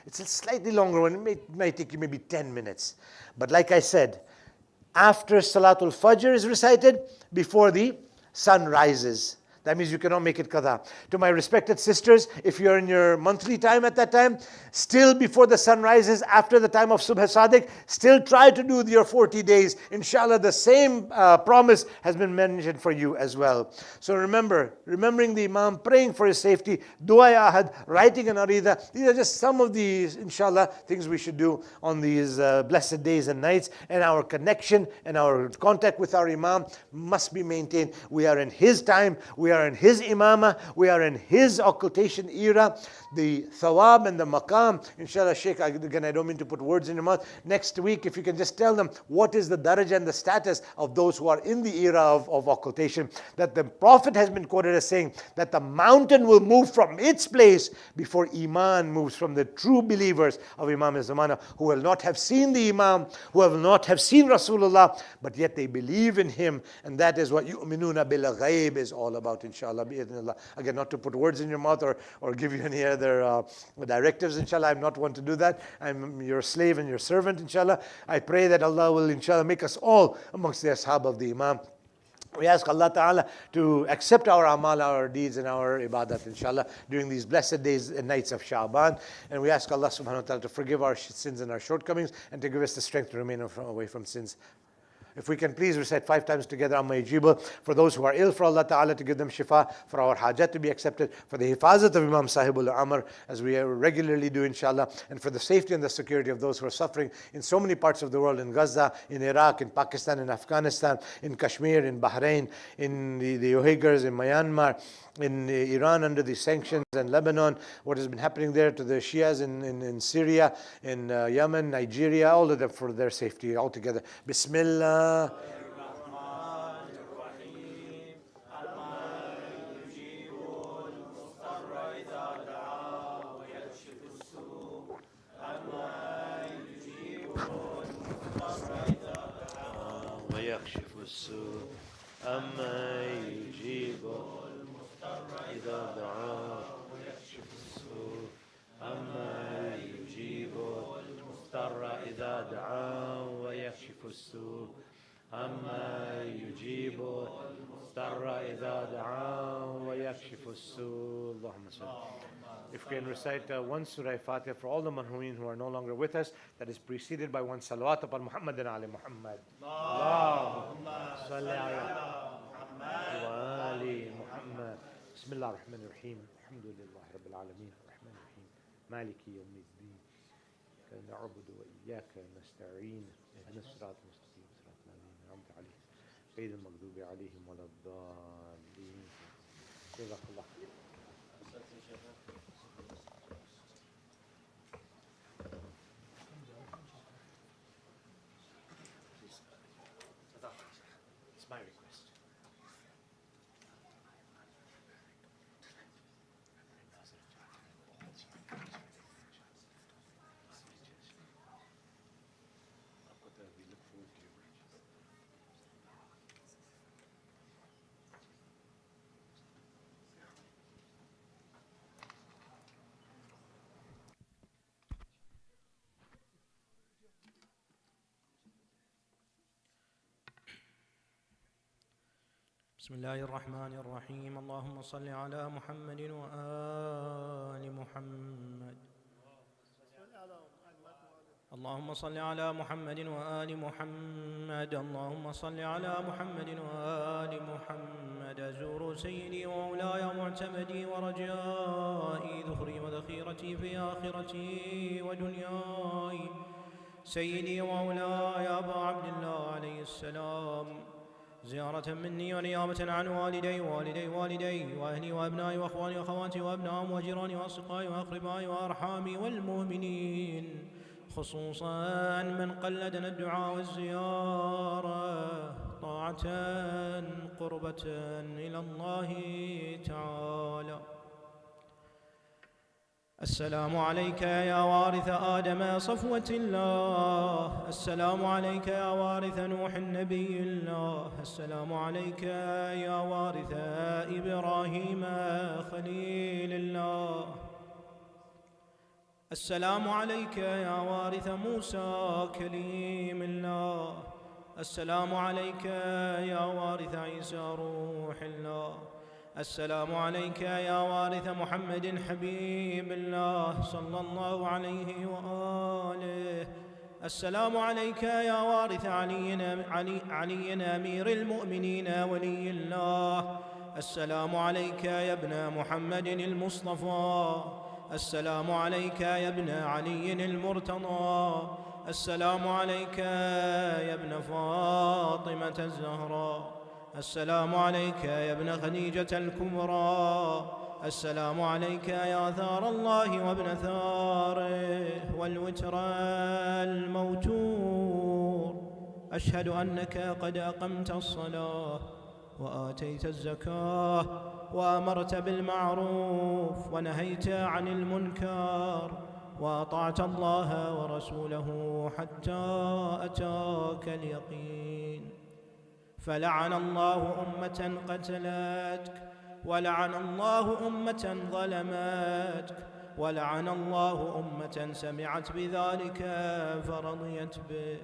Speaker 6: It's a slightly longer one. It may take you maybe 10 minutes. But like I said, after Salatul Fajr is recited, before the sun rises. That means you cannot make it qada. To my respected sisters, if you're in your monthly time at that time, still before the sun rises, after the time of Subh Sadiq, still try to do your 40 days. Inshallah, the same promise has been mentioned for you as well. So remembering the Imam, praying for his safety, dua ahad, writing an arida. These are just some of these, inshallah, things we should do on these blessed days and nights. And our connection and our contact with our Imam must be maintained. We are in his time, we are in his imamah, we are in his occultation era. The thawab and the maqam, inshallah, Shaykh, again, I don't mean to put words in your mouth. Next week, if you can just tell them what is the darajah and the status of those who are in the era of occultation, that the Prophet has been quoted as saying that the mountain will move from its place before Iman moves from the true believers of Imam al-Zamana, who will not have seen the Imam, who will not have seen Rasulullah, but yet they believe in him, and that is what yu'minuna bil ghaib is all about, inshallah, bi'idhnillah. Again, not to put words in your mouth or give you any other directives, inshallah. I'm not one to do that. I'm your slave and your servant, inshallah. I pray that Allah will, inshallah, make us all amongst the ashab of the Imam. We ask Allah Ta'ala to accept our amal, our deeds and our ibadat, inshallah, during these blessed days and nights of Sha'ban. And we ask Allah Subhanahu wa Ta'ala to forgive our sins and our shortcomings and to give us the strength to remain away from sins. If we can please recite 5 times together, Amma Yajibu, for those who are ill, for Allah Ta'ala to give them shifa, for our hajat to be accepted, for the hifazat of Imam Sahibul Amr, as we regularly do, inshallah, and for the safety and the security of those who are suffering in so many parts of the world, in Gaza, in Iraq, in Pakistan, in Afghanistan, in Kashmir, in Bahrain, in the Uyghurs, in Myanmar, in Iran under the sanctions, and Lebanon, what has been happening there to the Shias in Syria, in Yemen, Nigeria, all of them for their safety altogether. Bismillah. ويكشف السوء أما يجيب إذا دعاه ويكشف السوء أما يجيب المضطر إذا دعاه ويكشف السوء أما يجيب المضطر إذا دعاه ويكشف السوء اللهم صل. If we can recite one Surah Fatiha for all the marhumin who are no longer with us, that is preceded by one salawat upon Muhammad and Ali Muhammad. Allahumma salli ala Muhammad wa ali Muhammad. Bismillah ar-Rahman ar-Rahim. Alhamdulillah Rabbil Alameen. Ar-Rahman ar-Rahim. Maliki yawmiddin. Iyyaka na'budu wa iyyaka nasta'in. Ihdina as-sirata al-mustaqim. Siratal ladzina an'amta 'alayhim ghayril maghdubi 'alayhim waladdallin. Jazakallah. It's my request.
Speaker 7: بسم الله الرحمن الرحيم. اللهم صل على محمد وآل محمد. اللهم صل على محمد وآل محمد. اللهم صل على محمد وآل محمد. أزور سيدي ومولاي معتمدي ورجائي ذخري وذخيرتي في آخرتي ودنياي، سيدي ومولاي أبا عبد الله عليه السلام، زيارة مني ونيابة عن والدي وأهلي وأبنائي وأخواني وأخواتي وأبنائهم وجيراني وأصدقائي وأقربائي وأرحامي والمؤمنين، خصوصا من قلدنا الدعاء والزيارة طاعة قربة إلى الله تعالى. السلام عليك يا وارث آدم صفوة الله، السلام عليك يا وارث نوح النبي الله، السلام عليك يا وارث إبراهيم خليل الله، السلام عليك يا وارث موسى كليم الله، السلام عليك يا وارث عيسى روح الله، السلام عليك يا وارث محمد حبيب الله صلى الله عليه وآله، السلام عليك يا وارث علي أمير المؤمنين ولي الله، السلام عليك يا ابن محمد المصطفى، السلام عليك يا ابن علي المرتضى، السلام عليك يا ابن فاطمة الزهراء، السلام عليك يا ابن خديجة الكبرى، السلام عليك يا ثار الله وابن ثاره والوتر الموتور، أشهد أنك قد أقمت الصلاة وآتيت الزكاة وأمرت بالمعروف ونهيت عن المنكر وأطعت الله ورسوله حتى أتاك اليقين، فلعن الله أمة قتلتك، ولعن الله أمة ظلمتك، ولعن الله أمة سمعت بذلك فرضيت به.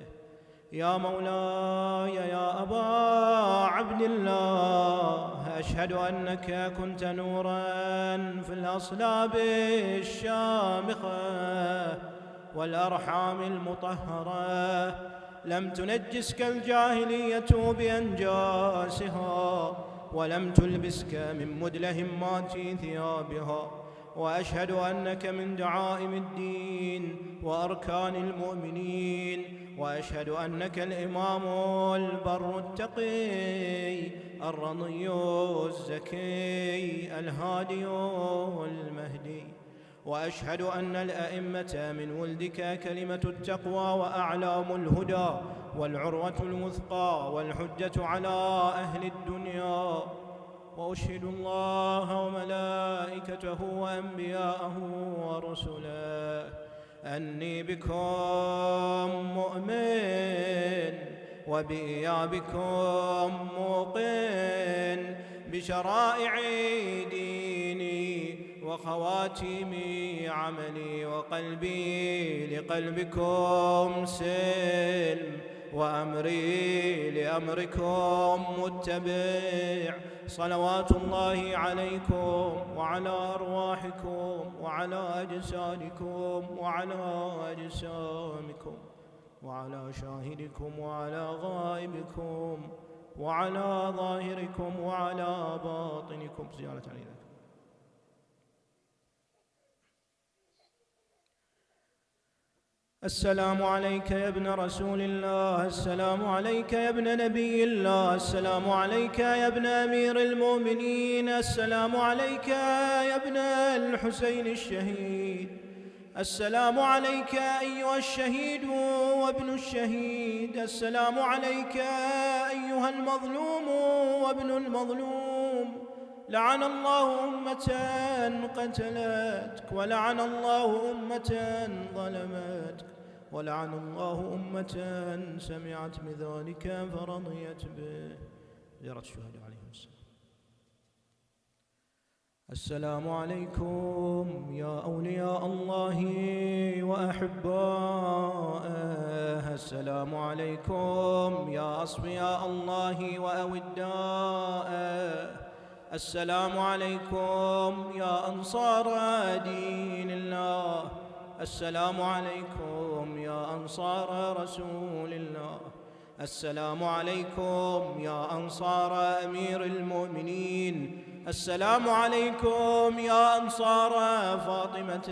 Speaker 7: يا مولاي يا أبا عبد الله، أشهد أنك كنت نورا في الأصلاب الشامخة والأرحام المطهرة، لم تنجسك الجاهلية بأنجاسها، ولم تلبسك من مدلهمات ثيابها، وأشهد أنك من دعائم الدين وأركان المؤمنين، وأشهد أنك الإمام البر التقي الرضي الزكي الهادي المهدي، وأشهد أن الأئمة من ولدك كلمة التقوى وأعلام الهدى والعروة الوثقى والحجة على أهل الدنيا، وأشهد الله وملائكته وأنبياءه ورسله أني بكم مؤمن وبإيابكم موقن بشرائع ديني وخواتيم عملي، وقلبي لقلبكم سلم وأمري لأمركم متبع، صلوات الله عليكم وعلى أرواحكم وعلى أجسادكم وعلى أجسامكم وعلى شاهدكم وعلى غائبكم وعلى ظاهركم وعلى باطنكم. زيارة علينا. السلام عليك يا ابن رسول الله، السلام عليك يا ابن نبي الله، السلام عليك يا ابن أمير المؤمنين، السلام عليك يا ابن الحسين الشهيد، السلام عليك أيها الشهيد وابن الشهيد، السلام عليك أيها المظلوم وابن المظلوم، لعن الله أمة قتلتك، ولعن الله أمة ظلمتك، ولعن الله أمة سمعت بذلك فرضيت به. زيارة الشهداء عليهم السلام. السلام عليكم يا أولياء الله وأحباءه، السلام عليكم يا أصفياء الله وأوداءه، الداء. السلام عليكم يا أنصار دين الله. السلام عليكم يا أنصار رسول الله. السلام عليكم يا أنصار أمير المؤمنين. السلام عليكم يا أنصار فاطمة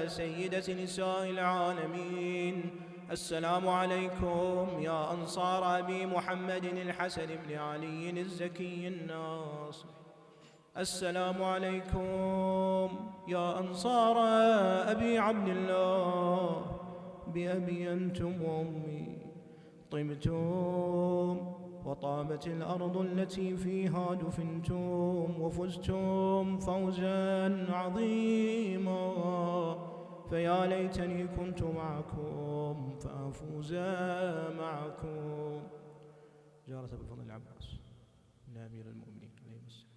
Speaker 7: سيدة نساء العالمين. السلام عليكم يا أنصار أبي محمد الحسن بن علي الزكي الناصر. السلام عليكم يا أنصار أبي عبد الله، بأبي أنتم وأمي طبتم وطابت الأرض التي فيها دفنتم، وفزتم فوزا عظيما، فيا ليتني كنت معكم فأفوز معكم. جارة بفضل العباس من أمير المؤمنين عليه السلام.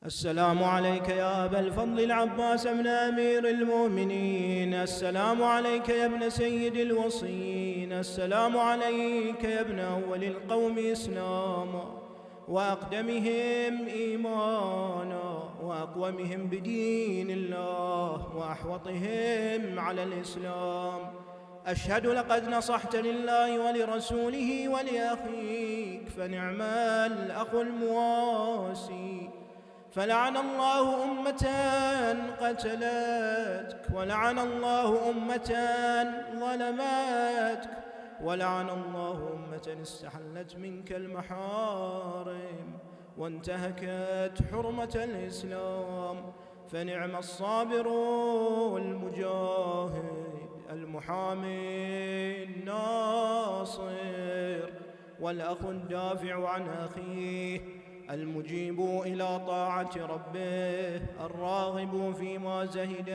Speaker 7: السلام عليك يا أبا الفضل العباس بن أمير المؤمنين. السلام عليك يا ابن سيد الوصيين. السلام عليك يا ابن أول القوم إسلاما، وأقدمهم إيمانا، وأقومهم بدين الله، وأحوطهم على الإسلام. أشهد لقد نصحت لله ولرسوله ولأخيك، فنعم الأخ المواسي. فلعن الله أمة قتلتك، ولعن الله أمة ظلمتك، ولعن الله أمة استحلت منك المحارم وانتهكت حرمة الإسلام. فنعم الصابر المجاهد المحامي الناصر، والأخ الدافع عن أخيه، المجيب إلى طاعة ربه، الراغب فيما زهد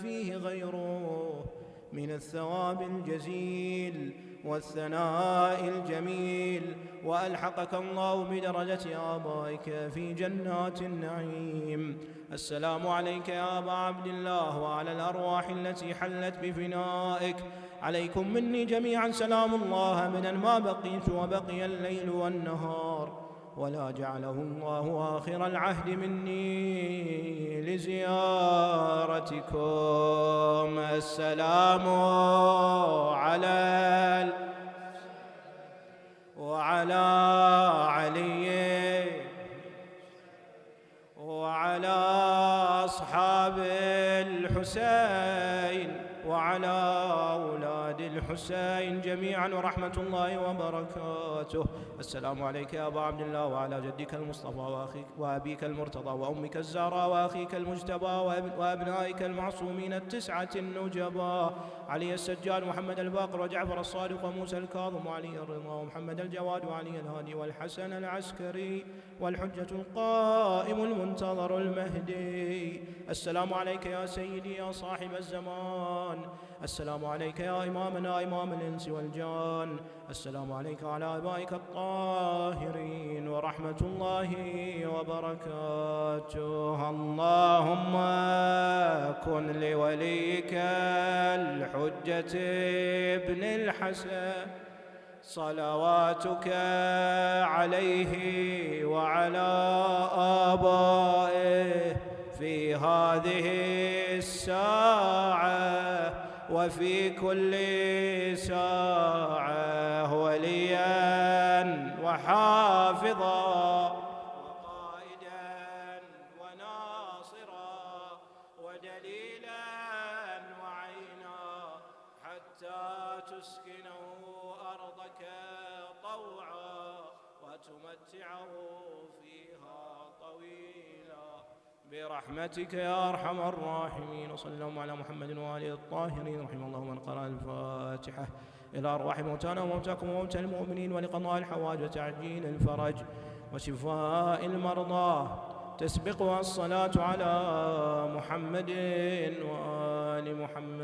Speaker 7: فيه غيره من الثواب الجزيل والثناء الجميل. وألحقك الله بدرجة آبائك في جنات النعيم. السلام عليك يا أبا عبد الله وعلى الأرواح التي حلت بفنائك. عليكم مني جميعا سلام الله أبدا ما بقيت وبقي الليل والنهار، ولا جعله الله آخر العهد مني لزيارتكم. السلام على وعلى علي وعلى أصحاب الحسين وعلى أولاد الحسين جميعا ورحمة الله وبركاته. السلام عليك يا أبا عبد الله وعلى جدك المصطفى وأبيك المرتضى وأمك الزهراء وأخيك المجتبى وأبنائك المعصومين التسعة النجباء، علي السجاد محمد الباقر وجعفر الصادق وموسى الكاظم وعلي الرضا ومحمد الجواد وعلي الهادي والحسن العسكري والحجة القائم المنتظر المهدي. السلام عليك يا سيدي يا صاحب الزمان. السلام عليك يا إمامنا إمام الإنس والجان. السلام عليك وعلى آبائك الطاهرين ورحمة الله وبركاته. اللهم كن لوليك الحجة ابن الحسن صلواتك عليه وعلى آبائه في هذه الساعة وفي كل ساعة وليا وحافظا وقائدا وناصرا ودليلا وعينا، حتى تسكنه أرضك طوعا وتمتعه فيها طويلا برحمتك يا أرحم الراحمين. وصلى اللهم على محمد وآله الطاهرين. رحم الله من قرأ الفاتحة إلى أرواح موتانا وموتاكم وموتى المؤمنين ولقضاء الحوائج وتعجيل الفرج وشفاء المرضى. تسبقها الصلاة على محمد وآل محمد.